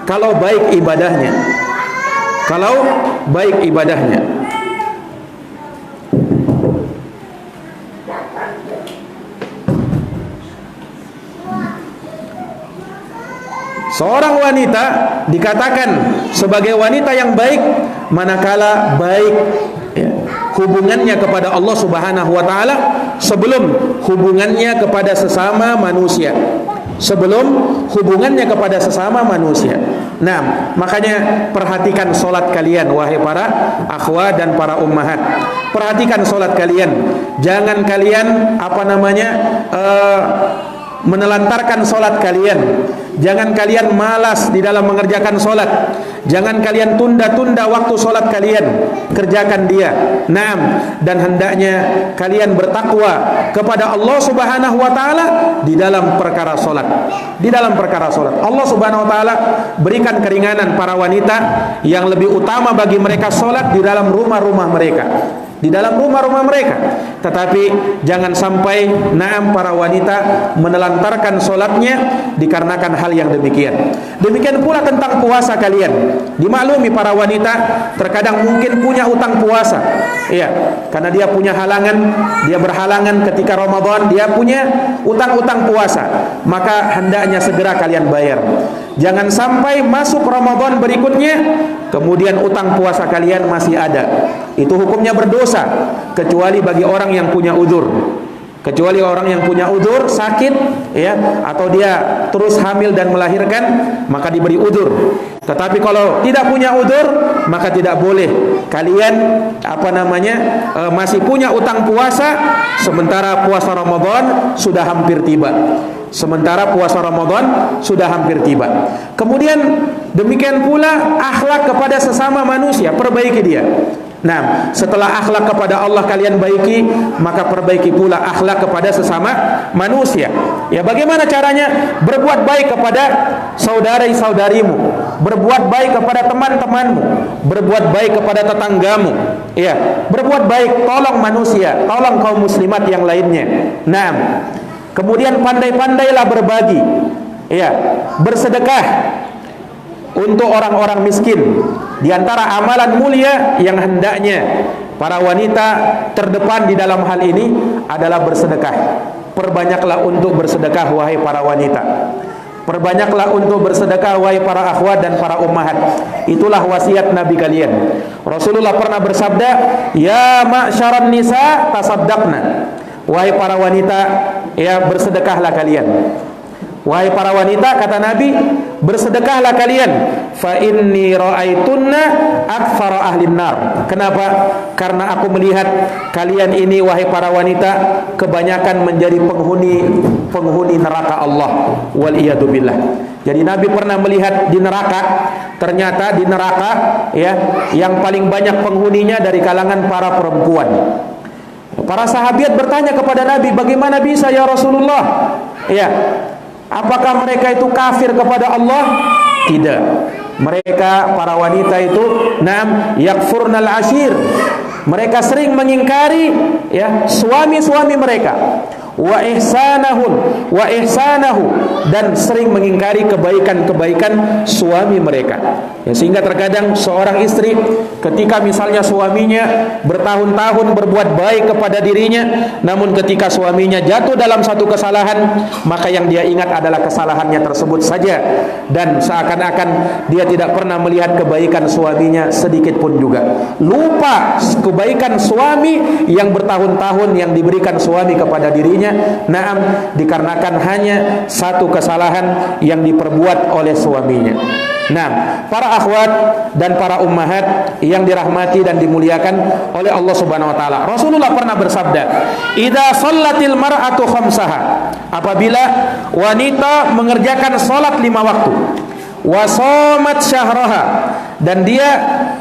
kalau baik ibadahnya. Kalau baik ibadahnya. Seorang wanita dikatakan sebagai wanita yang baik manakala baik ya, hubungannya kepada Allah Subhanahu wa taala sebelum hubungannya kepada sesama manusia. Sebelum hubungannya kepada sesama manusia. Nah, makanya perhatikan solat kalian wahai para akhwat dan para ummahat. Perhatikan solat kalian. Jangan kalian menelantarkan solat kalian. Jangan kalian malas di dalam mengerjakan solat. Jangan kalian tunda-tunda waktu solat kalian. Kerjakan dia. Naam. Dan hendaknya kalian bertakwa kepada Allah Subhanahu wa taala di dalam perkara solat. Di dalam perkara solat. Allah Subhanahu wa taala berikan keringanan para wanita yang lebih utama bagi mereka solat di dalam rumah-rumah mereka. Di dalam rumah-rumah mereka. Tetapi jangan sampai naam para wanita menelantarkan solatnya dikarenakan hal yang demikian. Demikian pula tentang puasa kalian. Dimaklumi para wanita terkadang mungkin punya utang puasa. Iya, karena dia punya halangan, dia berhalangan ketika Ramadan, dia punya utang-utang puasa. Maka hendaknya segera kalian bayar. Jangan sampai masuk Ramadan berikutnya kemudian utang puasa kalian masih ada. Itu hukumnya berdosa kecuali bagi orang yang punya udzur. Kecuali orang yang punya udzur, sakit ya, atau dia terus hamil dan melahirkan, maka diberi udzur. Tetapi kalau tidak punya udzur, maka tidak boleh kalian masih punya utang puasa sementara puasa Ramadan sudah hampir tiba. Sementara puasa Ramadan sudah hampir tiba. Kemudian demikian pula akhlak kepada sesama manusia, perbaiki dia. Nah, setelah akhlak kepada Allah kalian baiki, maka perbaiki pula akhlak kepada sesama manusia. Ya, bagaimana caranya? Berbuat baik kepada saudari-saudarimu, berbuat baik kepada teman-temanmu, berbuat baik kepada tetanggamu. Ya, berbuat baik, tolong manusia, tolong kaum muslimat yang lainnya. Nah, kemudian pandai-pandailah berbagi. Ya, bersedekah untuk orang-orang miskin. Di antara amalan mulia yang hendaknya para wanita terdepan di dalam hal ini adalah bersedekah. Perbanyaklah untuk bersedekah wahai para wanita. Perbanyaklah untuk bersedekah wahai para akhwat dan para ummahat. Itulah wasiat Nabi kalian. Rasulullah pernah bersabda, "Ya ma'syaran nisa tasaddaqna." Wahai para wanita, ya bersedekahlah kalian. Wahai para wanita, kata Nabi, bersedekahlah kalian. Fa inni ra'aitunna aktsara ahlin nar. Kenapa? Karena aku melihat kalian ini wahai para wanita kebanyakan menjadi penghuni neraka Allah. Wal iyadu billah. Jadi Nabi pernah melihat di neraka, ternyata di neraka ya yang paling banyak penghuninya dari kalangan para perempuan. Para sahabat bertanya kepada Nabi, bagaimana bisa ya Rasulullah? Ya, apakah mereka itu kafir kepada Allah? Tidak. Mereka para wanita itu yakfurnal ashir. Mereka sering mengingkari ya suami-suami mereka. Wa ihsanahu dan sering mengingkari kebaikan-kebaikan suami mereka. Ya, sehingga terkadang seorang istri ketika misalnya suaminya bertahun-tahun berbuat baik kepada dirinya, namun ketika suaminya jatuh dalam satu kesalahan, maka yang dia ingat adalah kesalahannya tersebut saja, dan seakan-akan dia tidak pernah melihat kebaikan suaminya sedikit pun juga. Lupa kebaikan suami yang bertahun-tahun yang diberikan suami kepada dirinya, dikarenakan hanya satu kesalahan yang diperbuat oleh suaminya. Nah, para akhwat dan para ummahat yang dirahmati dan dimuliakan oleh Allah Subhanahu wa taala. Rasulullah pernah bersabda, "Idza shallatil mar'atu khamsaha." Apabila wanita mengerjakan salat 5 waktu, wa shamat syahraha, dan dia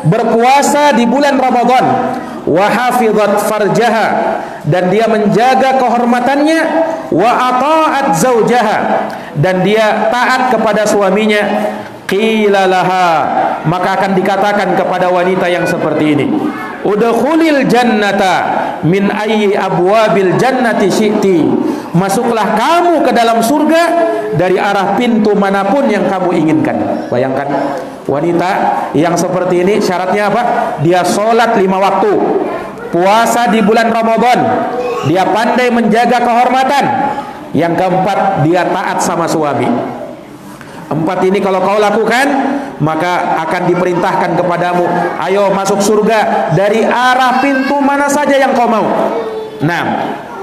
berpuasa di bulan Ramadan, wa hafizat farjaha, dan dia menjaga kehormatannya, wa ata'at zaujaha, dan dia taat kepada suaminya, qila laha, maka akan dikatakan kepada wanita yang seperti ini, udkhulil jannata min ayyi abwabil jannati syi'ti, masuklah kamu ke dalam surga dari arah pintu manapun yang kamu inginkan. Bayangkan, wanita yang seperti ini syaratnya apa? Dia sholat 5 waktu, puasa di bulan Ramadan, dia pandai menjaga kehormatan. Yang keempat, dia taat sama suami. 4 ini kalau kau lakukan, maka akan diperintahkan kepadamu, ayo masuk surga dari arah pintu mana saja yang kau mau. Nah,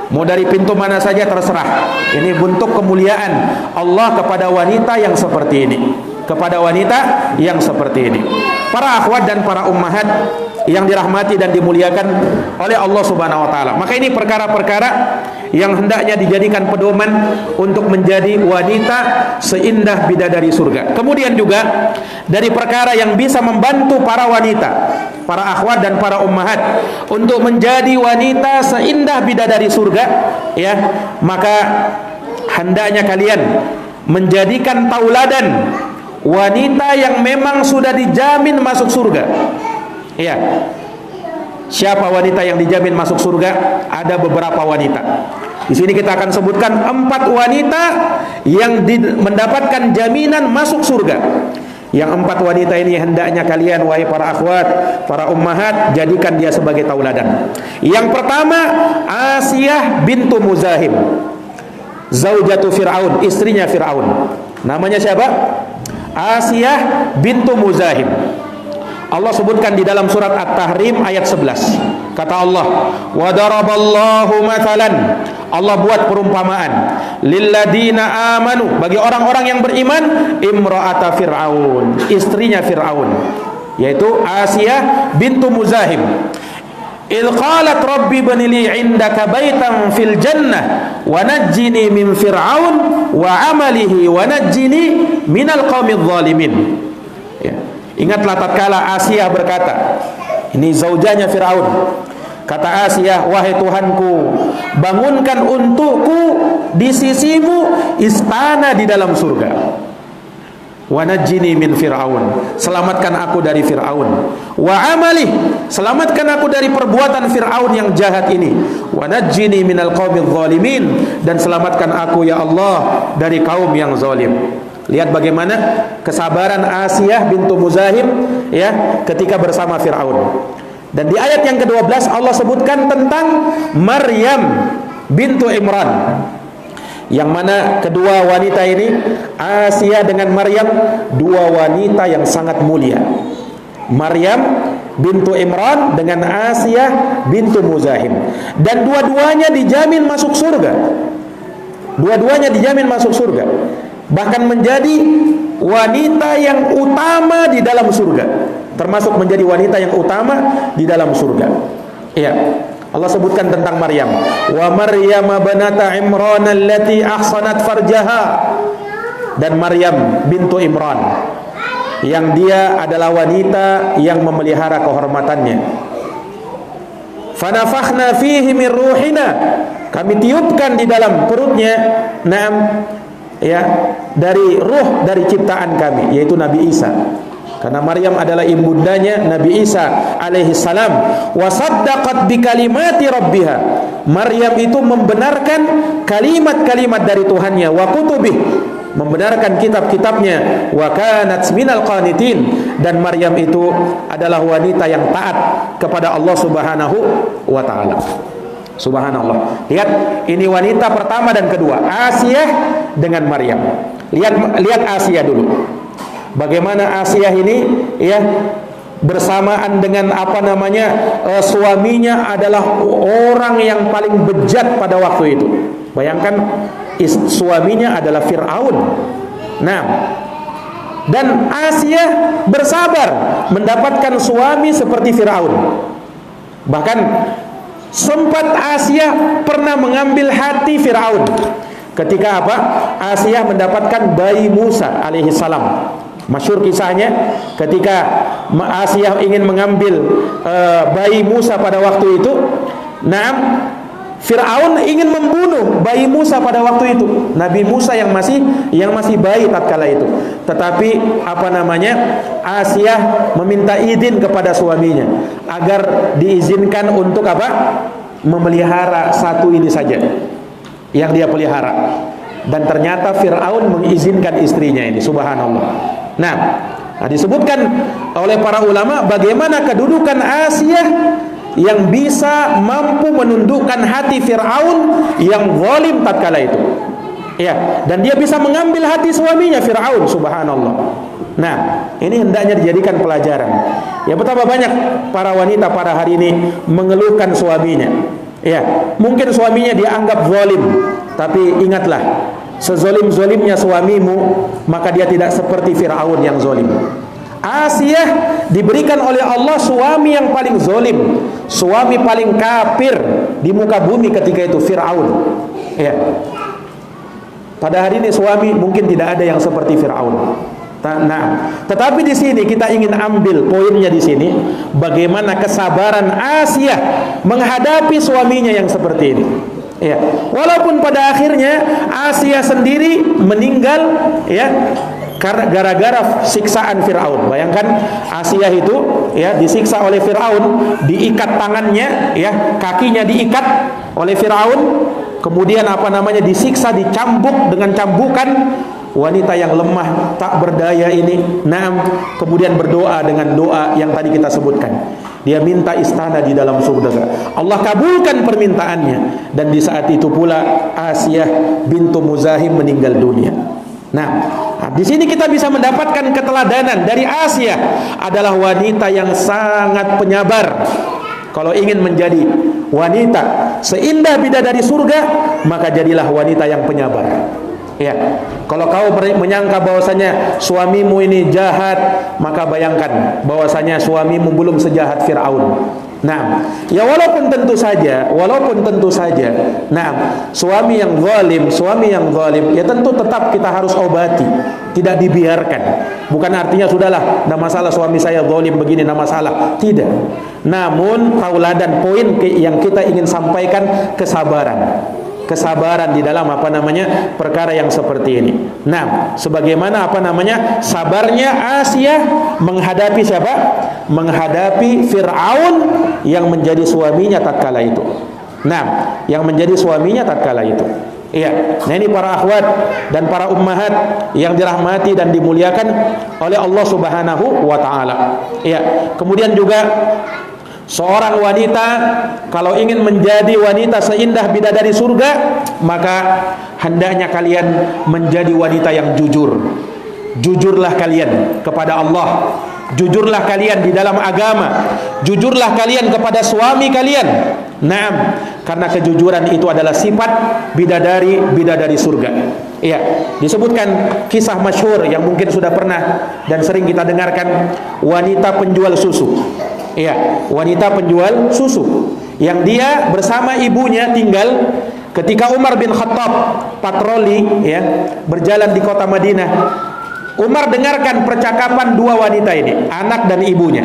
mau dari pintu mana saja terserah. Ini bentuk kemuliaan Allah kepada wanita yang seperti ini, kepada wanita yang seperti ini. Para akhwat dan para ummahat yang dirahmati dan dimuliakan oleh Allah Subhanahu wa taala. Maka ini perkara-perkara yang hendaknya dijadikan pedoman untuk menjadi wanita seindah bidadari surga. Kemudian juga dari perkara yang bisa membantu para wanita, para akhwat dan para ummahat untuk menjadi wanita seindah bidadari surga, ya, maka hendaknya kalian menjadikan tauladan wanita yang memang sudah dijamin masuk surga. Ya. Siapa wanita yang dijamin masuk surga? Ada beberapa wanita. Di sini kita akan sebutkan 4 wanita yang mendapatkan jaminan masuk surga. Yang 4 wanita ini hendaknya kalian, wahai para akhwat, para ummahat, jadikan dia sebagai tauladan. Yang pertama, Asiyah bintu Muzahim, zaujatu Fir'aun, istrinya Fir'aun. Namanya siapa? Asiyah bintu Muzahim. Allah sebutkan di dalam surat At-Tahrim ayat 11. Kata Allah, wa daraballahu mathalan, Allah buat perumpamaan, lilladina amanu, bagi orang-orang yang beriman, imra'ata Fir'aun, istrinya Fir'aun, yaitu Asiyah bintu Muzahim. Il qalat rabbi banili indaka baitan fil jannah wa najjini min fir'aun wa amalihi wa najjini minal qaumidz zalimin. Ya. Ingatlah tatkala Asiyah berkata, ini zaujanya Fir'aun. Kata Asiyah, wahai Tuhanku, bangunkan untukku di sisimu istana di dalam surga. Wa najjini min Fir'aun, selamatkan aku dari Fir'aun. Wa amalih, selamatkan aku dari perbuatan Fir'aun yang jahat ini. Wa najjini minal qaumidz zalimin, dan selamatkan aku ya Allah dari kaum yang zalim. Lihat bagaimana kesabaran Asiyah bintu Muzahim, ya, ketika bersama Fir'aun. Dan di ayat yang ke-12 Allah sebutkan tentang Maryam bintu Imran, yang mana kedua wanita ini, Asiyah dengan Maryam, 2 wanita yang sangat mulia. Maryam bintu Imran dengan Asiyah bintu Muzahim, dan dua-duanya dijamin masuk surga. Dua-duanya dijamin masuk surga, bahkan menjadi wanita yang utama di dalam surga, termasuk menjadi wanita yang utama di dalam surga. Ya, Allah sebutkan tentang Maryam, wa Maryam banata Imran allati ahsanat farjaha, dan Maryam bintu Imran yang dia adalah wanita yang memelihara kehormatannya. Fanafakhna fihi min ruhina, kami tiupkan di dalam perutnya, naam, ya, dari ruh dari ciptaan kami, yaitu Nabi Isa. Karena Maryam adalah ibundanya Nabi Isa alaihi salam. Wa saddaqat bi kalimati rabbiha, Maryam itu membenarkan kalimat-kalimat dari Tuhannya, wa kutubih, membenarkan kitab-kitabnya, wa kanat minal qanitin, dan Maryam itu adalah wanita yang taat kepada Allah Subhanahu wa taala. Subhanallah. Lihat, ini wanita pertama dan kedua, Asiyah dengan Maryam. Lihat Asiyah dulu. Bagaimana Asiyah ini, ya, bersamaan dengan suaminya adalah orang yang paling bejat pada waktu itu. Bayangkan, suaminya adalah Fir'aun. Nah, dan Asiyah bersabar mendapatkan suami seperti Fir'aun. Bahkan sempat Asiyah pernah mengambil hati Fir'aun ketika apa? Asiyah mendapatkan bayi Musa alaihi salam. Masyhur kisahnya ketika Asiyah ingin mengambil bayi Musa pada waktu itu. Nah, Fir'aun ingin membunuh bayi Musa pada waktu itu, Nabi Musa yang masih bayi tatkala itu. Tetapi Asiyah meminta izin kepada suaminya agar diizinkan untuk memelihara satu ini saja. yang dia pelihara. Dan ternyata Fir'aun mengizinkan istrinya ini, subhanallah. Nah, disebutkan oleh para ulama bagaimana kedudukan Asiyah yang bisa mampu menundukkan hati Fir'aun yang zalim tatkala itu. Ya, dan dia bisa mengambil hati suaminya Fir'aun, subhanallah. Nah, ini hendaknya dijadikan pelajaran. Ya, betapa banyak para wanita pada hari ini mengeluhkan suaminya. Ya, mungkin suaminya dianggap zalim, tapi ingatlah, sezalim-zalimnya suamimu, maka dia tidak seperti Fir'aun yang zalim. Asiyah diberikan oleh Allah suami yang paling zalim, suami paling kafir di muka bumi ketika itu, Fir'aun. Ya. Pada hari ini suami mungkin tidak ada yang seperti Fir'aun. Nah, tetapi di sini kita ingin ambil poinnya di sini, bagaimana kesabaran Asiyah menghadapi suaminya yang seperti ini. Ya, walaupun pada akhirnya Asiyah sendiri meninggal, ya, karena gara-gara siksaan Fir'aun. Bayangkan Asiyah itu, ya, disiksa oleh Fir'aun, diikat tangannya, ya, kakinya diikat oleh Fir'aun, kemudian disiksa, dicambuk dengan cambukan. Wanita yang lemah, tak berdaya ini, kemudian berdoa dengan doa yang tadi kita sebutkan. Dia minta istana di dalam surga. Allah kabulkan permintaannya, dan di saat itu pula Asiyah bintu Muzahim meninggal dunia. Nah, di sini kita bisa mendapatkan keteladanan dari Asiyah adalah wanita yang sangat penyabar. Kalau ingin menjadi wanita seindah bidadari surga, maka jadilah wanita yang penyabar. Ya, kalau kau menyangka bahwasanya suamimu ini jahat, maka bayangkan bahwasanya suamimu belum sejahat Fir'aun. Nah, ya walaupun tentu saja, suami yang zalim, ya tentu tetap kita harus obati, tidak dibiarkan. Bukan artinya sudahlah, tidak masalah suami saya zalim begini, tidak masalah. Tidak. Namun tauladan poin yang kita ingin sampaikan, kesabaran di dalam perkara yang seperti ini. Nah, sebagaimana sabarnya Asiyah menghadapi siapa? Menghadapi Fir'aun yang menjadi suaminya tatkala itu. Nah, yang menjadi suaminya tatkala itu. Iya. Nah, ini para akhwat dan para ummahat yang dirahmati dan dimuliakan oleh Allah Subhanahu wa taala. Iya. Kemudian juga seorang wanita kalau ingin menjadi wanita seindah bidadari surga, maka hendaknya kalian menjadi wanita yang jujur. Jujurlah kalian kepada Allah, jujurlah kalian di dalam agama, jujurlah kalian kepada suami kalian. Naam, karena kejujuran itu adalah sifat bidadari surga. Iya, disebutkan kisah masyhur yang mungkin sudah pernah dan sering kita dengarkan, wanita penjual susu. Iya, wanita penjual susu yang dia bersama ibunya tinggal ketika Umar bin Khattab patroli, ya, berjalan di kota Madinah. Umar dengarkan percakapan dua wanita ini, anak dan ibunya.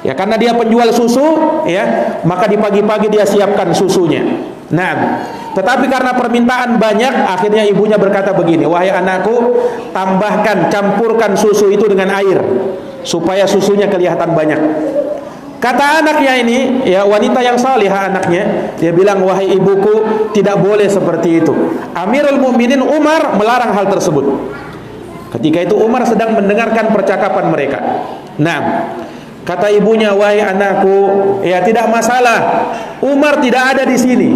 Ya, karena dia penjual susu, ya, maka di pagi-pagi dia siapkan susunya. Nah, tetapi karena permintaan banyak, akhirnya ibunya berkata begini, "Wahai anakku, tambahkan, campurkan susu itu dengan air supaya susunya kelihatan banyak." Kata anaknya ini, ya, wanita yang salihah anaknya, dia bilang, "Wahai ibuku, tidak boleh seperti itu. Amirul Mukminin Umar melarang hal tersebut." Ketika itu Umar sedang mendengarkan percakapan mereka. Nah, kata ibunya, "Wahai anakku, ya tidak masalah. Umar tidak ada di sini."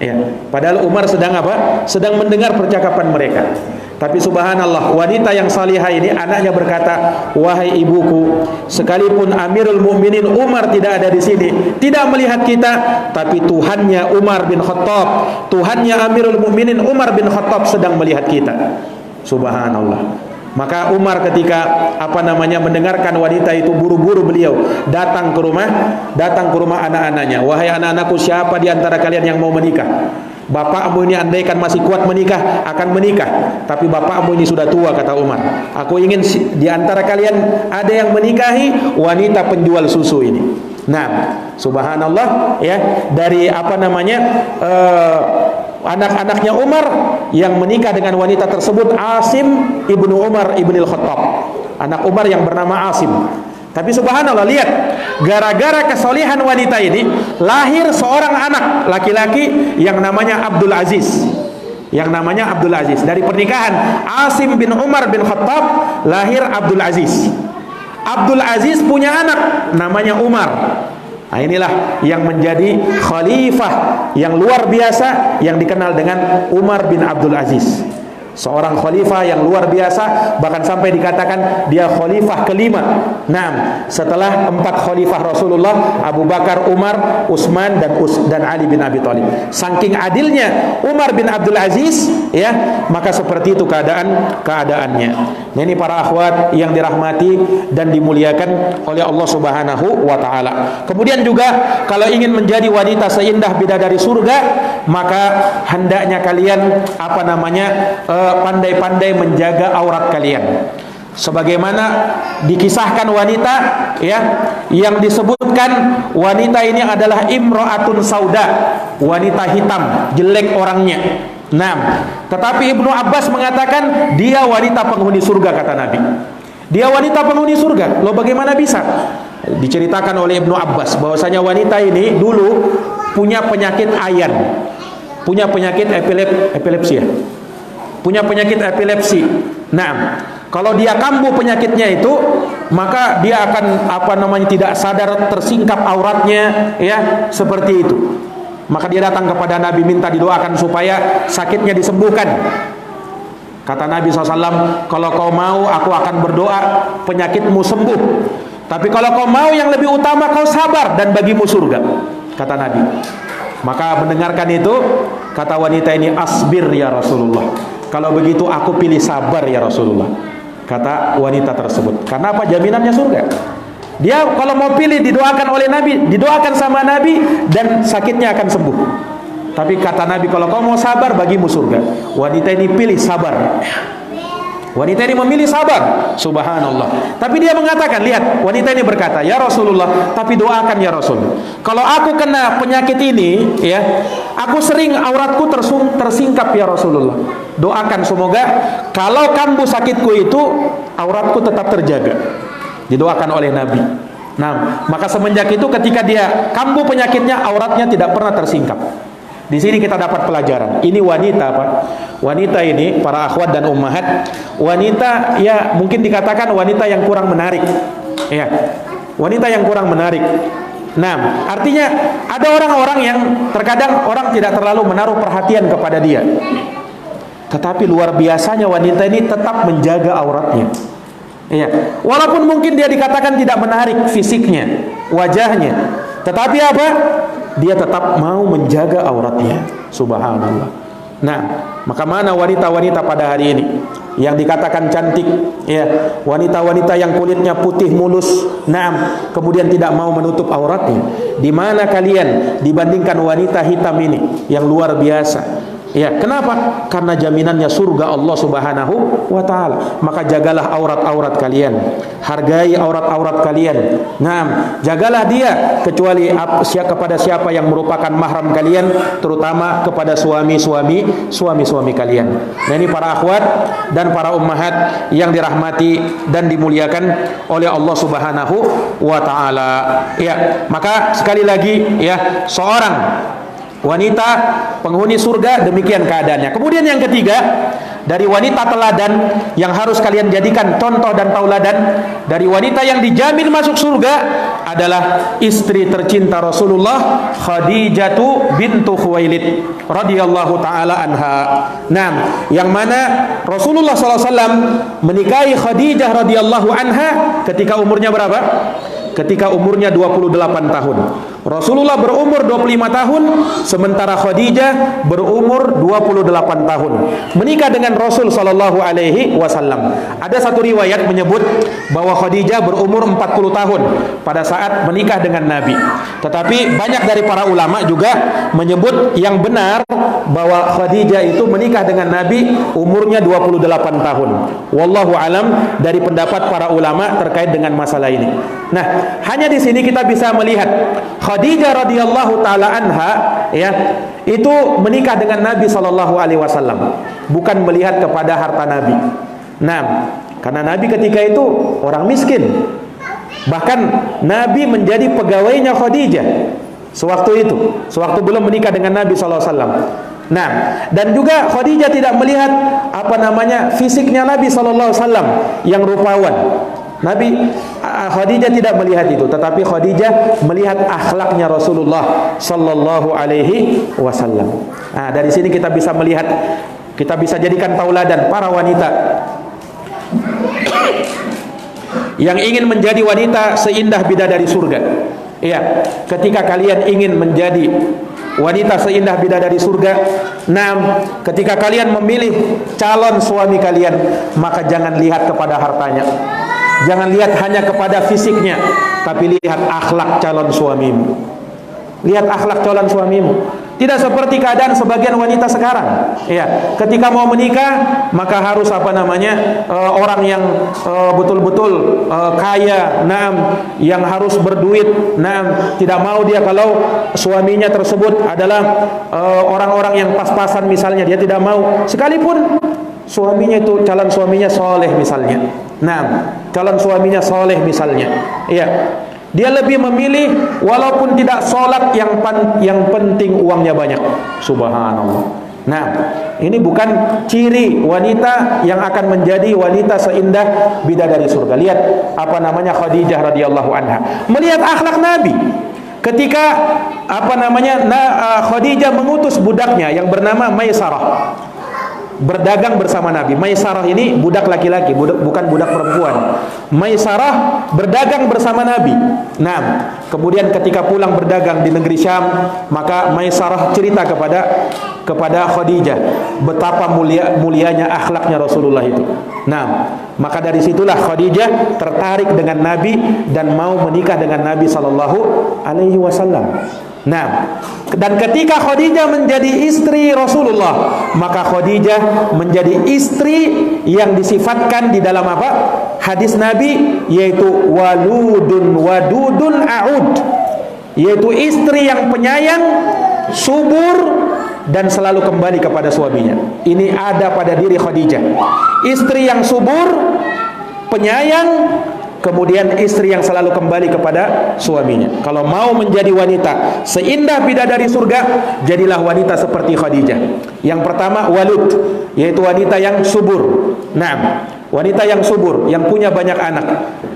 Ya, padahal Umar sedang apa? Sedang mendengar percakapan mereka. Tapi subhanallah, wanita yang salihah ini, anaknya berkata, "Wahai ibuku, sekalipun Amirul Mukminin Umar tidak ada di sini, tidak melihat kita, tapi Tuhannya Umar bin Khattab, Tuhannya Amirul Mukminin Umar bin Khattab sedang melihat kita." Subhanallah. Maka Umar ketika mendengarkan wanita itu, buru-buru beliau datang ke rumah anak-anaknya. "Wahai anak-anakku, siapa di antara kalian yang mau menikah? Bapakmu ini andaikan masih kuat menikah, akan menikah. Tapi bapakmu ini sudah tua," kata Umar. "Aku ingin di antara kalian ada yang menikahi wanita penjual susu ini." Nah, subhanallah, ya, dari anak-anaknya Umar yang menikah dengan wanita tersebut, Asim ibnu Umar ibnil Khattab, anak Umar yang bernama Asim. Tapi subhanallah, lihat, gara-gara kesolihan wanita ini lahir seorang anak laki-laki yang namanya Abdul Aziz. yang namanya Abdul Aziz. Dari pernikahan Asim bin Umar bin Khattab lahir Abdul Aziz. Abdul Aziz punya anak namanya Umar. Nah, inilah yang menjadi khalifah yang luar biasa yang dikenal dengan Umar bin Abdul Aziz. Seorang khalifah yang luar biasa, bahkan sampai dikatakan dia khalifah kelima. Nah, setelah 4 khalifah Rasulullah, Abu Bakar, Umar, Utsman dan Ali bin Abi Thalib. Saking adilnya Umar bin Abdul Aziz, ya, maka seperti itu keadaannya. Nah, ini para akhwat yang dirahmati dan dimuliakan oleh Allah Subhanahu wa taala. Kemudian juga kalau ingin menjadi wanita seindah bidadari surga, maka hendaknya kalian pandai-pandai menjaga aurat kalian. Sebagaimana dikisahkan wanita, ya, yang disebutkan wanita ini adalah imro'atun sauda, wanita hitam, jelek orangnya. Nah, tetapi Ibnu Abbas mengatakan dia wanita penghuni surga, kata Nabi. Dia wanita penghuni surga. Loh, bagaimana bisa? Diceritakan oleh Ibnu Abbas bahwasanya wanita ini dulu punya penyakit ayan, punya penyakit epilepsi, ya. Punya penyakit epilepsi. Nah, kalau dia kambuh penyakitnya itu, maka dia akan tidak sadar, tersingkap auratnya, ya, seperti itu. Maka dia datang kepada Nabi minta didoakan supaya sakitnya disembuhkan. Kata Nabi SAW, kalau kau mau aku akan berdoa penyakitmu sembuh. Tapi kalau kau mau yang lebih utama, kau sabar dan bagimu surga, kata Nabi. Maka mendengarkan itu, kata wanita ini, asbir ya Rasulullah. Kalau begitu aku pilih sabar ya Rasulullah, kata wanita tersebut. Karena apa? Jaminannya surga. Dia kalau mau pilih didoakan oleh Nabi, didoakan sama Nabi dan sakitnya akan sembuh. Tapi kata Nabi, kalau kau mau sabar bagimu surga. Wanita ini pilih sabar. Wanita ini memilih sabar, subhanallah. Tapi dia mengatakan, lihat, wanita ini berkata, ya Rasulullah, tapi doakan ya Rasul. Kalau aku kena penyakit ini, ya, aku sering auratku tersingkap ya Rasulullah. Doakan semoga kalau kambuh sakitku itu auratku tetap terjaga. Didoakan oleh Nabi. Nah, maka semenjak itu ketika dia kambuh penyakitnya, auratnya tidak pernah tersingkap. Di sini kita dapat pelajaran. Ini wanita, Pak. Wanita ini, para akhwat dan ummahat, wanita, ya, mungkin dikatakan wanita yang kurang menarik. Ya. Wanita yang kurang menarik. Nah, artinya ada orang-orang yang terkadang orang tidak terlalu menaruh perhatian kepada dia. Tetapi luar biasanya wanita ini tetap menjaga auratnya. Ya. Walaupun mungkin dia dikatakan tidak menarik fisiknya, wajahnya, tetapi apa? Dia tetap mau menjaga auratnya. Subhanallah. Nah, maka mana wanita-wanita pada hari ini yang dikatakan cantik, ya, wanita-wanita yang kulitnya putih mulus, nah, kemudian tidak mau menutup auratnya. Di mana kalian dibandingkan wanita hitam ini yang luar biasa? Ya, kenapa? Karena jaminannya surga Allah Subhanahu wa taala. Maka jagalah aurat-aurat kalian. Hargai aurat-aurat kalian. Nah, jagalah dia kecuali kepada siapa yang merupakan mahram kalian, terutama kepada suami-suami kalian. Nah, ini para akhwat dan para ummahat yang dirahmati dan dimuliakan oleh Allah Subhanahu wa taala. Ya, maka sekali lagi, ya, seorang wanita penghuni surga, demikian keadaannya. Kemudian yang ketiga, dari wanita teladan yang harus kalian jadikan contoh dan tauladan, dari wanita yang dijamin masuk surga adalah istri tercinta Rasulullah, Khadijah bintu Khuwailid radhiyallahu taala anha. Nah, yang mana Rasulullah SAW menikahi Khadijah radhiyallahu anha ketika umurnya berapa? Ketika umurnya 28 tahun. Rasulullah berumur 25 tahun, sementara Khadijah berumur 28 tahun. Menikah dengan Rasul sallallahu alaihi wasallam. Ada satu riwayat menyebut bahwa Khadijah berumur 40 tahun pada saat menikah dengan Nabi. Tetapi banyak dari para ulama juga menyebut yang benar bahwa Khadijah itu menikah dengan Nabi umurnya 28 tahun. Wallahu alam dari pendapat para ulama terkait dengan masalah ini. Nah, hanya di sini kita bisa melihat Khadijah radhiyallahu taala anha, ya, itu menikah dengan Nabi sallallahu alaihi wasallam, bukan melihat kepada harta Nabi. Nah, karena Nabi ketika itu orang miskin. Bahkan Nabi menjadi pegawainya Khadijah sewaktu itu, sewaktu belum menikah dengan Nabi sallallahu alaihi wasallam. Nah, dan juga Khadijah tidak melihat fisiknya Nabi sallallahu alaihi wasallam yang rupawan. Khadijah tidak melihat itu, tetapi Khadijah melihat akhlaknya Rasulullah sallallahu alaihi wasallam. Nah, dari sini kita bisa melihat, kita bisa jadikan tauladan para wanita yang ingin menjadi wanita seindah bidadari surga. Iya, ketika kalian ingin menjadi wanita seindah bidadari surga, ketika kalian memilih calon suami kalian, maka jangan lihat kepada hartanya, jangan lihat hanya kepada fisiknya, tapi lihat akhlak calon suamimu. Lihat akhlak calon suamimu. Tidak seperti keadaan sebagian wanita sekarang. Ya, ketika mau menikah maka harus orang yang betul-betul kaya, yang harus berduit, tidak mau dia kalau suaminya tersebut adalah orang-orang yang pas-pasan misalnya, dia tidak mau, sekalipun suaminya itu calon suaminya soleh misalnya. Calon suaminya soleh misalnya. Iya. Dia lebih memilih walaupun tidak sholat, yang penting uangnya banyak. Subhanallah. Nah, ini bukan ciri wanita yang akan menjadi wanita seindah bidadari surga. Lihat Khadijah radhiyallahu anha melihat akhlak Nabi. Ketika Khadijah mengutus budaknya yang bernama Maisarah berdagang bersama Nabi. Maisarah ini budak laki-laki, bukan budak perempuan. Maisarah berdagang bersama Nabi. Kemudian ketika pulang berdagang di negeri Syam, maka Maisarah cerita kepada Khadijah betapa mulianya akhlaknya Rasulullah itu. Maka dari situlah Khadijah tertarik dengan Nabi dan mau menikah dengan Nabi sallallahu alaihi wasallam. Dan ketika Khadijah menjadi istri Rasulullah, maka Khadijah menjadi istri yang disifatkan di dalam hadis Nabi, yaitu waludun wadudun a'ud, yaitu istri yang penyayang, subur, dan selalu kembali kepada suaminya. Ini ada pada diri Khadijah. Istri yang subur, penyayang, kemudian istri yang selalu kembali kepada suaminya. Kalau mau menjadi wanita seindah bidadari surga, jadilah wanita seperti Khadijah. Yang pertama walud, yaitu wanita yang subur. Wanita yang subur, yang punya banyak anak.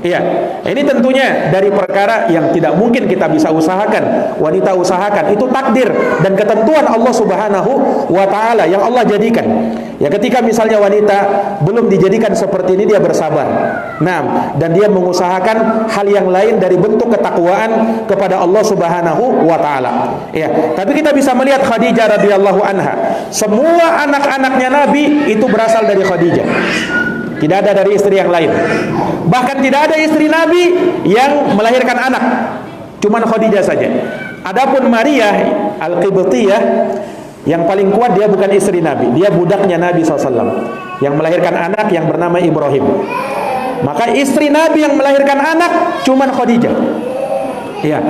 Iya, ini tentunya dari perkara yang tidak mungkin kita bisa usahakan. Wanita usahakan, itu takdir dan ketentuan Allah Subhanahu wa taala yang Allah jadikan. Ya, ketika misalnya wanita belum dijadikan seperti ini, dia bersabar. Dan dia mengusahakan hal yang lain dari bentuk ketakwaan kepada Allah Subhanahu wa taala. Ya, tapi kita bisa melihat Khadijah radhiyallahu anha. Semua anak-anaknya Nabi itu berasal dari Khadijah. Tidak ada dari istri yang lain. Bahkan tidak ada istri Nabi yang melahirkan anak. Cuman Khadijah saja. Adapun Maria Al-Qibtiyah, yang paling kuat dia bukan istri Nabi, dia budaknya Nabi SAW yang melahirkan anak yang bernama Ibrahim. Maka istri Nabi yang melahirkan anak cuman Khadijah. Ya,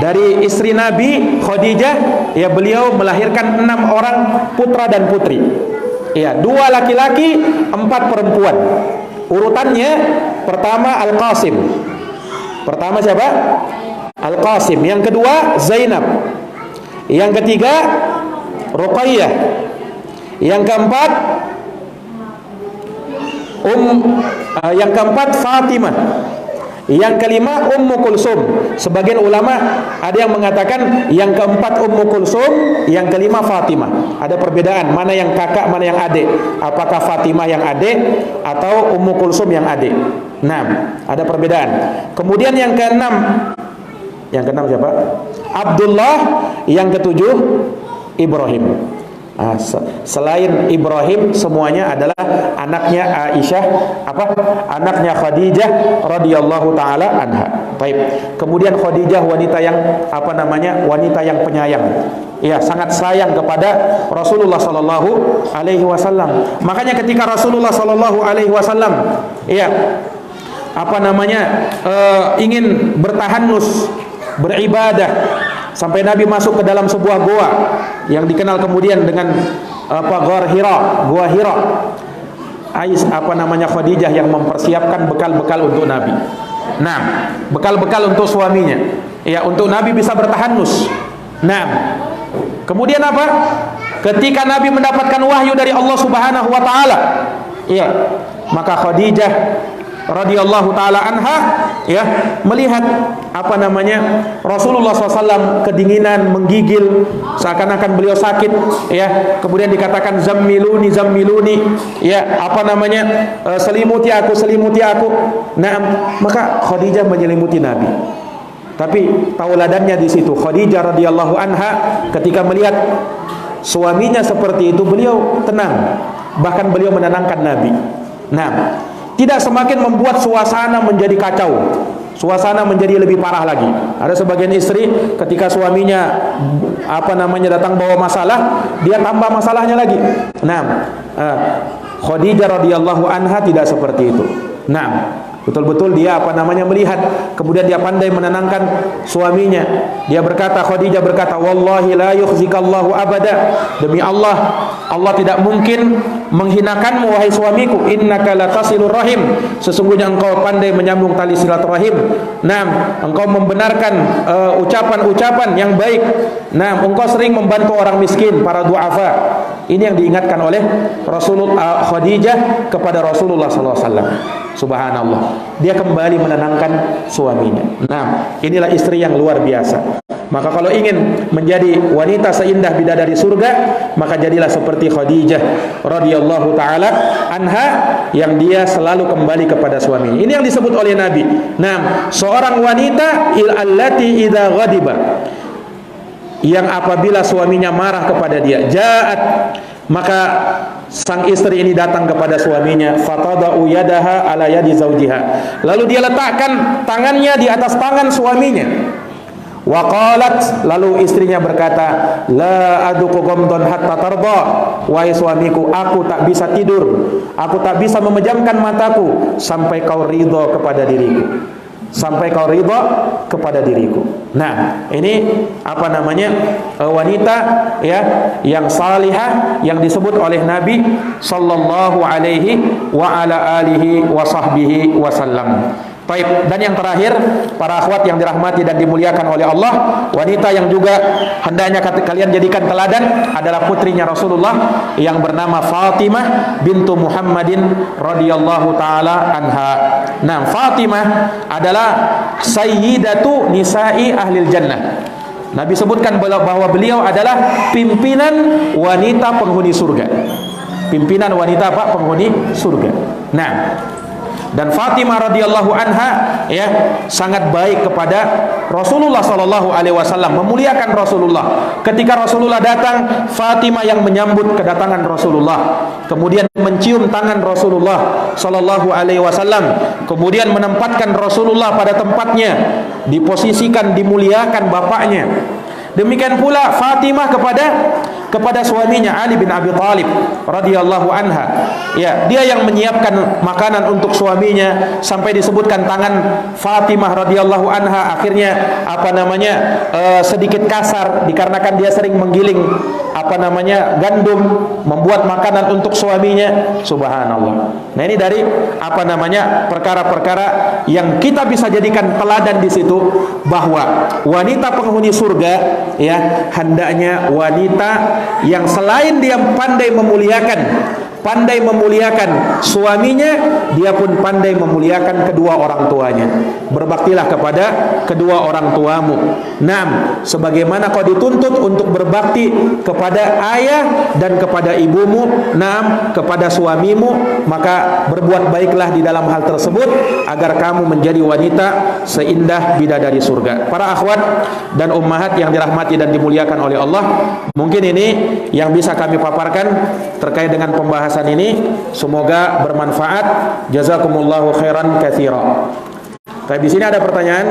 dari istri Nabi Khadijah, ya, beliau melahirkan 6 orang putra dan putri. Ya, 2 laki-laki, 4 perempuan. Urutannya pertama Al-Qasim. Pertama siapa? Al-Qasim. Yang kedua Zainab. Yang ketiga Ruqayyah. Yang keempat Fatimah. Yang kelima Ummu Kulsum. Sebagian ulama ada yang mengatakan yang keempat Ummu Kulsum, yang kelima Fatimah. Ada perbedaan mana yang kakak, mana yang adik. Apakah Fatimah yang adik atau Ummu Kulsum yang adik? Ada perbedaan. Kemudian yang keenam siapa? Abdullah. Yang ketujuh Ibrahim. Selain Ibrahim, semuanya adalah anaknya Aisyah, anaknya Khadijah radhiyallahu taala anha. Baik. Kemudian Khadijah wanita yang wanita yang penyayang. Ya, sangat sayang kepada Rasulullah sallallahu alaihi wasallam. Makanya ketika Rasulullah sallallahu alaihi wasallam ingin bertahanus, beribadah, sampai Nabi masuk ke dalam sebuah goa yang dikenal kemudian dengan Gua Hira. Khadijah yang mempersiapkan bekal-bekal untuk Nabi. Bekal-bekal untuk suaminya. Ya, untuk Nabi bisa bertahanus. Kemudian ketika Nabi mendapatkan wahyu dari Allah Subhanahu wa taala, ya, maka Khadijah radhiyallahu taala anha, ya, melihat apa namanya Rasulullah SAW kedinginan, menggigil, seakan-akan beliau sakit, ya, kemudian dikatakan zammiluni zammiluni, ya, apa namanya selimuti aku selimuti aku. Nah, maka Khadijah menyelimuti Nabi. Tapi tauladannya di situ, Khadijah radhiyallahu anha ketika melihat suaminya seperti itu, beliau tenang, bahkan beliau menenangkan Nabi. Nah, tidak semakin membuat suasana menjadi kacau, suasana menjadi lebih parah lagi. Ada sebagian istri ketika suaminya apa namanya datang bawa masalah, dia tambah masalahnya lagi. Nah, Khadijah radhiyallahu anha tidak seperti itu. Nah, betul-betul dia apa namanya melihat, kemudian dia pandai menenangkan suaminya. Dia berkata, Khadijah berkata, wallahi la yukhzikallahu abada, demi Allah, Allah tidak mungkin menghinakanmu wahai suamiku. Innaka latasilur rahim, sesungguhnya engkau pandai menyambung tali silaturahim. Nah, engkau membenarkan ucapan-ucapan yang baik. Nah, engkau sering membantu orang miskin, para duafa. Ini yang diingatkan oleh Rasulullah, Khadijah kepada Rasulullah SAW. Subhanallah, dia kembali menenangkan suaminya. Nah, inilah istri yang luar biasa. Maka kalau ingin menjadi wanita seindah bidadari surga, maka jadilah seperti Khadijah radhiyallahu taala anha, yang dia selalu kembali kepada suaminya. Ini yang disebut oleh Nabi. Nah, seorang wanita allati idza ghadiba, yang apabila suaminya marah kepada dia, ja'at, maka sang istri ini datang kepada suaminya, fatada'u yadaha ala yadi zawjiha, lalu dia letakkan tangannya di atas tangan suaminya. Wa qalat, lalu istrinya berkata, la aduku ghamdun hatta tarda, wahai suamiku, aku tak bisa tidur, aku tak bisa memejamkan mataku sampai kau ridha kepada diriku, sampai kau ridha kepada diriku. Nah, ini apa namanya wanita, ya, yang salihah yang disebut oleh Nabi sallallahu alaihi wa ala alihi wa sahbihi wasallam. Baik, dan yang terakhir, para akhwat yang dirahmati dan dimuliakan oleh Allah, wanita yang juga hendaknya kalian jadikan teladan adalah putrinya Rasulullah yang bernama Fatimah bintu Muhammadin radhiyallahu taala anha. Nah, Fatimah adalah sayyidatu nisa'i ahlil jannah. Nabi sebutkan bahwa beliau adalah pimpinan wanita penghuni surga. Pimpinan wanita apa? Penghuni surga. Nah, dan Fatimah radhiyallahu anha, ya, sangat baik kepada Rasulullah sallallahu alaihi wasallam, memuliakan Rasulullah. Ketika Rasulullah datang, Fatimah yang menyambut kedatangan Rasulullah, kemudian mencium tangan Rasulullah sallallahu alaihi wasallam, kemudian menempatkan Rasulullah pada tempatnya, diposisikan, dimuliakan bapaknya. Demikian pula Fatimah kepada suaminya Ali bin Abi Thalib radhiyallahu anha. Ya, dia yang menyiapkan makanan untuk suaminya, sampai disebutkan tangan Fatimah radhiyallahu anha akhirnya apa namanya sedikit kasar dikarenakan dia sering menggiling apa namanya gandum, membuat makanan untuk suaminya. Subhanallah. Nah, ini dari apa namanya perkara-perkara yang kita bisa jadikan teladan di situ, bahwa wanita penghuni surga, ya, hendaknya wanita yang selain dia pandai memuliakan suaminya, dia pun pandai memuliakan kedua orang tuanya. Berbaktilah kepada kedua orang tuamu. Naam, sebagaimana kau dituntut untuk berbakti kepada ayah dan kepada ibumu, naam, kepada suamimu, maka berbuat baiklah di dalam hal tersebut agar kamu menjadi wanita seindah bidadari surga. Para akhwat dan ummahat yang dirahmati dan dimuliakan oleh Allah, mungkin ini yang bisa kami paparkan terkait dengan pembahasan ini. Semoga bermanfaat. Jazakumullahu khairan katsira. Tapi di sini ada pertanyaan.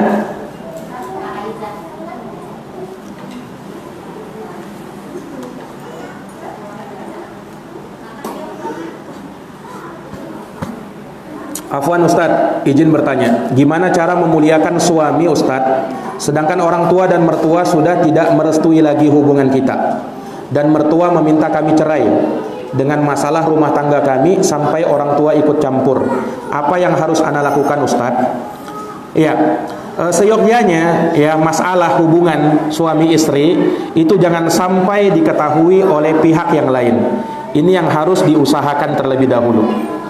Afwan Ustadz, izin bertanya, gimana cara memuliakan suami Ustadz, sedangkan orang tua dan mertua sudah tidak merestui lagi hubungan kita, dan mertua meminta kami cerai dengan masalah rumah tangga kami sampai orang tua ikut campur. Apa yang harus ana lakukan Ustadz? Iya, seyogyanya ya masalah hubungan suami istri itu jangan sampai diketahui oleh pihak yang lain. Ini yang harus diusahakan terlebih dahulu.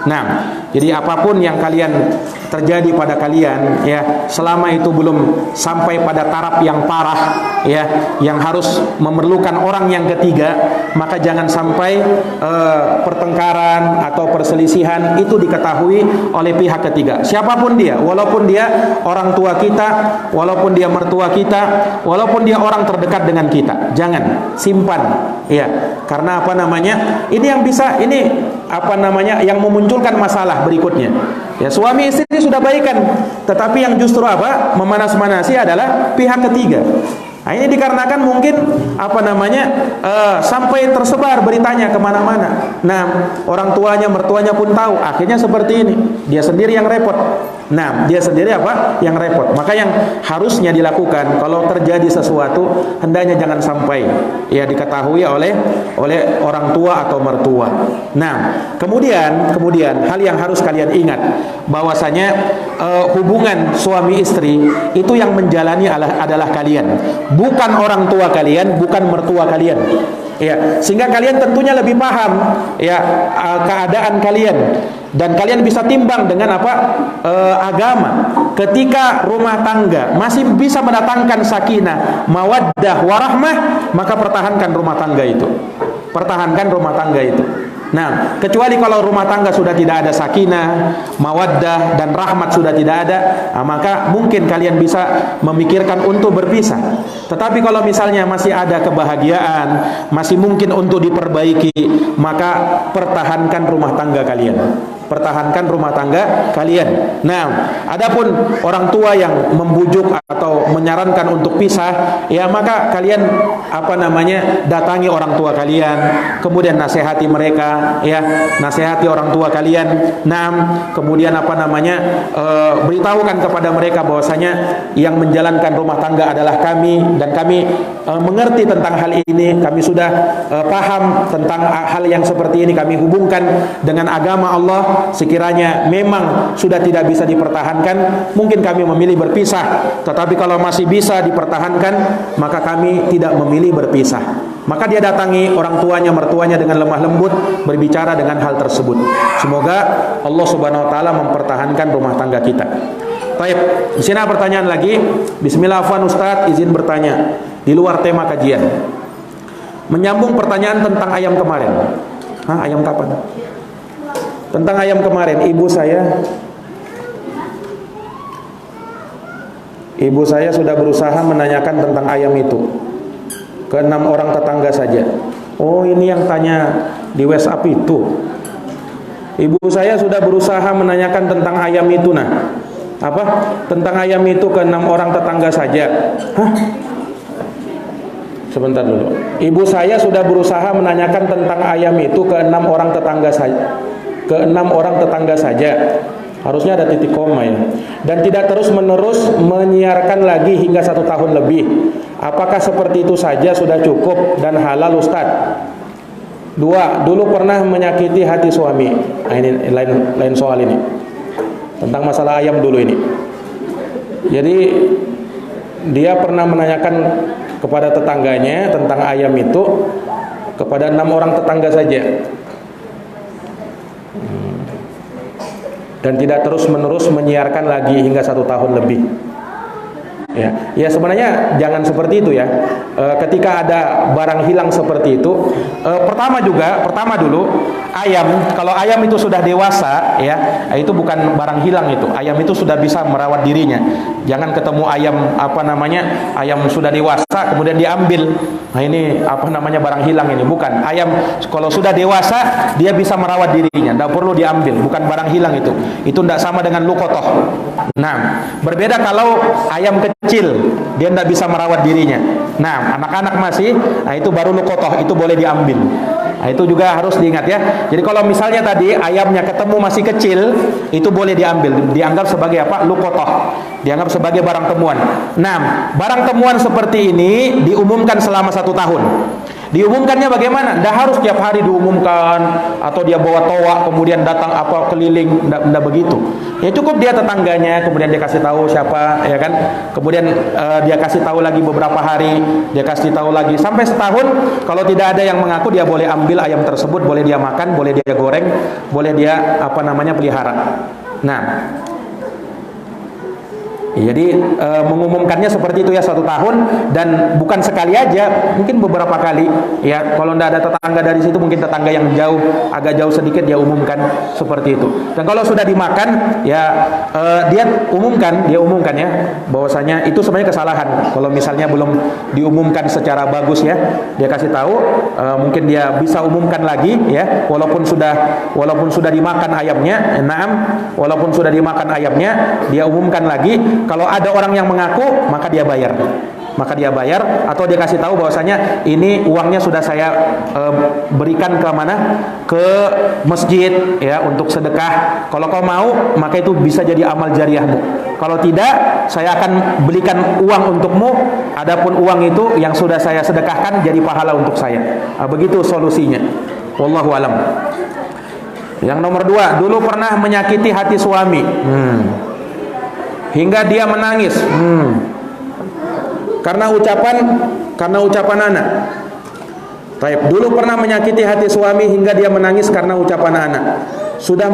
Nah, jadi apapun yang kalian terjadi pada kalian ya, selama itu belum sampai pada taraf yang parah ya, yang harus memerlukan orang yang ketiga, maka jangan sampai pertengkaran atau perselisihan itu diketahui oleh pihak ketiga. Siapapun dia, walaupun dia orang tua kita, walaupun dia mertua kita, walaupun dia orang terdekat dengan kita, jangan simpan ya. Karena apa namanya? Ini yang bisa, ini apa namanya, yang memunculkan masalah berikutnya. Ya, suami istri sudah baikan, tetapi yang justru apa? Memanas-manasi adalah pihak ketiga. Nah, ini dikarenakan mungkin apa namanya sampai tersebar beritanya kemana-mana. Nah, orang tuanya, mertuanya pun tahu. Akhirnya seperti ini, dia sendiri yang repot. Nah, dia sendiri apa? Yang repot. Maka yang harusnya dilakukan kalau terjadi sesuatu, hendaknya jangan sampai ya diketahui oleh orang tua atau mertua. Nah, kemudian hal yang harus kalian ingat bahwasanya hubungan suami istri itu yang menjalani adalah kalian, bukan orang tua kalian, bukan mertua kalian. Ya, sehingga kalian tentunya lebih paham ya keadaan kalian, dan kalian bisa timbang dengan apa agama. Ketika rumah tangga masih bisa mendatangkan sakinah, mawaddah, warahmah, maka pertahankan rumah tangga itu. Pertahankan rumah tangga itu. Nah, kecuali kalau rumah tangga sudah tidak ada sakinah, mawaddah, dan rahmat sudah tidak ada, maka mungkin kalian bisa memikirkan untuk berpisah. Tetapi kalau misalnya masih ada kebahagiaan, masih mungkin untuk diperbaiki, maka pertahankan rumah tangga kalian. Pertahankan rumah tangga kalian. Nah, adapun orang tua yang membujuk atau menyarankan untuk pisah, ya maka kalian apa namanya datangi orang tua kalian, kemudian nasihati mereka, ya nasihati orang tua kalian. Nah, kemudian apa namanya beritahukan kepada mereka bahwasanya yang menjalankan rumah tangga adalah kami, dan kami mengerti tentang hal ini. Kami sudah paham tentang hal yang seperti ini. Kami hubungkan dengan agama Allah. Sekiranya memang sudah tidak bisa dipertahankan, mungkin kami memilih berpisah. Tetapi kalau masih bisa dipertahankan, maka kami tidak memilih berpisah. Maka dia datangi orang tuanya, mertuanya dengan lemah lembut, berbicara dengan hal tersebut. Semoga Allah Subhanahu wa taala mempertahankan rumah tangga kita. Baik, di sini ada pertanyaan lagi. Bismillah, afwan Ustaz, izin bertanya di luar tema kajian. Menyambung pertanyaan tentang ayam kemarin. Hah, ayam kapan? Tentang ayam kemarin, ibu saya sudah berusaha menanyakan tentang ayam itu ke 6 orang tetangga saja. Oh, ini yang tanya di WhatsApp itu. Ibu saya sudah berusaha menanyakan tentang ayam itu. Nah, apa? Tentang ayam itu ke 6 orang tetangga saja. Hah? Sebentar dulu. Ibu saya sudah berusaha menanyakan tentang ayam itu ke 6 orang tetangga saja. Ke 6 orang tetangga saja. Harusnya ada titik koma ya. Dan tidak terus menerus menyiarkan lagi hingga 1 tahun lebih. Apakah seperti itu saja sudah cukup dan halal Ustaz? 2, dulu pernah menyakiti hati suami. Nah, ini lain soal ini. Tentang masalah ayam dulu ini. Jadi dia pernah menanyakan kepada tetangganya tentang ayam itu kepada 6 orang tetangga saja. Dan tidak terus menerus menyiarkan lagi hingga 1 tahun lebih. Ya sebenarnya jangan seperti itu ya. Ketika ada barang hilang seperti itu, pertama dulu ayam, kalau ayam itu sudah dewasa ya, itu bukan barang hilang itu. Ayam itu sudah bisa merawat dirinya. Jangan ketemu ayam ayam sudah dewasa kemudian diambil. Nah, ini barang hilang ini, bukan. Ayam kalau sudah dewasa dia bisa merawat dirinya, tidak perlu diambil, bukan barang hilang itu. Itu tidak sama dengan luqatah. Nah, berbeda kalau ayam kecil, dia tidak bisa merawat dirinya. Nah, anak-anak masih, nah itu baru luqatah, itu boleh diambil. Nah, itu juga harus diingat ya. Jadi kalau misalnya tadi ayamnya ketemu masih kecil, itu boleh diambil, dianggap sebagai apa? Luqatah. Dianggap sebagai barang temuan. Nah, barang temuan seperti ini diumumkan selama 1 tahun. Diumumkannya bagaimana? Tidak harus tiap hari diumumkan atau dia bawa toa kemudian datang apa keliling, tidak begitu. Ya cukup dia tetangganya, kemudian dia kasih tahu siapa, ya kan? Kemudian dia kasih tahu lagi beberapa hari, dia kasih tahu lagi sampai setahun. Kalau tidak ada yang mengaku, dia boleh ambil ayam tersebut, boleh dia makan, boleh dia goreng, boleh dia pelihara. Nah, jadi mengumumkannya seperti itu ya 1 tahun, dan bukan sekali aja, mungkin beberapa kali ya. Kalau tidak ada tetangga dari situ, mungkin tetangga yang jauh, agak jauh sedikit, dia umumkan seperti itu. Dan kalau sudah dimakan ya dia umumkan ya bahwasanya itu sebenarnya kesalahan. Kalau misalnya belum diumumkan secara bagus ya, dia kasih tahu, mungkin dia bisa umumkan lagi ya, walaupun sudah dimakan ayamnya. Walaupun sudah dimakan ayamnya, dia umumkan lagi. Kalau ada orang yang mengaku, maka dia bayar, atau dia kasih tahu bahwasanya ini uangnya sudah saya berikan ke mana, ke masjid ya, untuk sedekah. Kalau kau mau, maka itu bisa jadi amal jariahmu. Kalau tidak, saya akan belikan uang untukmu. Adapun uang itu yang sudah saya sedekahkan jadi pahala untuk saya. Begitu solusinya. Wallahu alam. Yang nomor 2, dulu pernah menyakiti hati suami hingga dia menangis karena ucapan anak. Taib, dulu pernah menyakiti hati suami hingga dia menangis karena ucapan anak. Sudah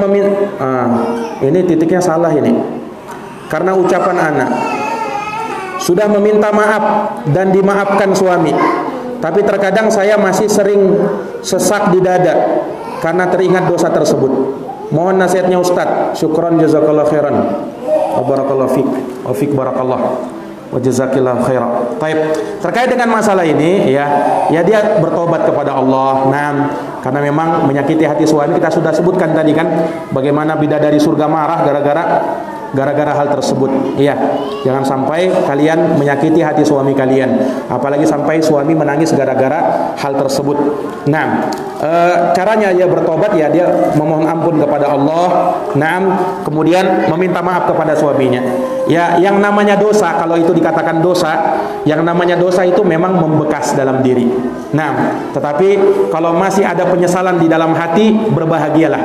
ini titiknya salah ini. Karena ucapan anak. Sudah meminta maaf dan dimaafkan suami. Tapi terkadang saya masih sering sesak di dada karena teringat dosa tersebut. Mohon nasihatnya Ustaz. Syukran jazakallahu khairan. Wa barakallahu fik. Wa fik barakallah. Wa jazakillahu khairan. Baik. Terkait dengan masalah ini ya dia bertobat kepada Allah. Karena memang menyakiti hati suami, kita sudah sebutkan tadi kan bagaimana bidadari surga marah gara-gara hal tersebut. Iya, jangan sampai kalian menyakiti hati suami kalian, apalagi sampai suami menangis gara-gara hal tersebut. Caranya dia bertobat ya, dia memohon ampun kepada Allah. Kemudian meminta maaf kepada suaminya. Ya, yang namanya dosa, kalau itu dikatakan dosa, yang namanya dosa itu memang membekas dalam diri. Tetapi kalau masih ada penyesalan di dalam hati, berbahagialah.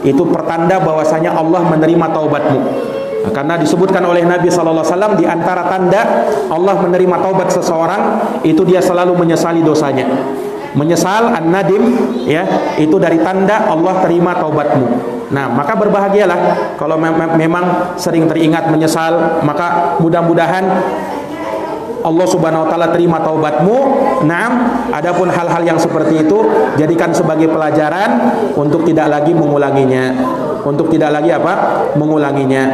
Itu pertanda bahwasanya Allah menerima taubatmu. Karena disebutkan oleh Nabi SAW, di antara tanda Allah menerima taubat seseorang itu dia selalu menyesali dosanya. Menyesal, an-nadim ya, itu dari tanda Allah terima taubatmu. Maka berbahagialah kalau memang sering teringat menyesal, maka mudah-mudahan Allah Subhanahu wa taala terima taubatmu. Adapun hal-hal yang seperti itu jadikan sebagai pelajaran untuk tidak lagi mengulanginya.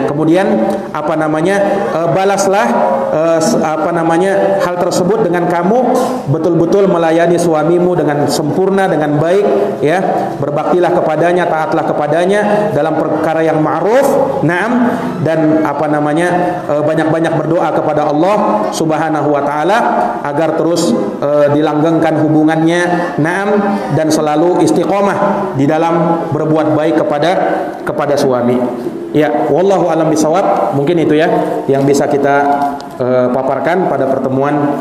Kemudian balaslah hal tersebut dengan kamu betul-betul melayani suamimu dengan sempurna, dengan baik ya. Berbaktilah kepadanya, taatlah kepadanya dalam perkara yang ma'ruf. Dan banyak-banyak berdoa kepada Allah Subhanahu wa taala agar terus dilanggengkan hubungannya, dan selalu istiqomah di dalam berbuat baik kepada suami. Ya, wallahu alam bisawab. Mungkin itu ya yang bisa kita paparkan pada pertemuan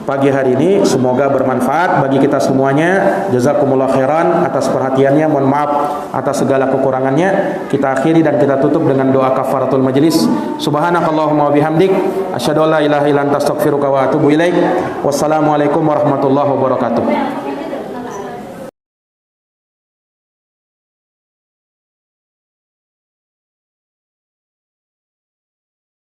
pagi hari ini. Semoga bermanfaat bagi kita semuanya. Jazakumullah khairan atas perhatiannya. Mohon maaf atas segala kekurangannya. Kita akhiri dan kita tutup dengan doa kafaratul majlis. Subhanakallahumma wa bihamdik, asyhadu an la ilaha illa anta astaghfiruka wa atubu ilaik. Wassalamualaikum warahmatullahi wabarakatuh.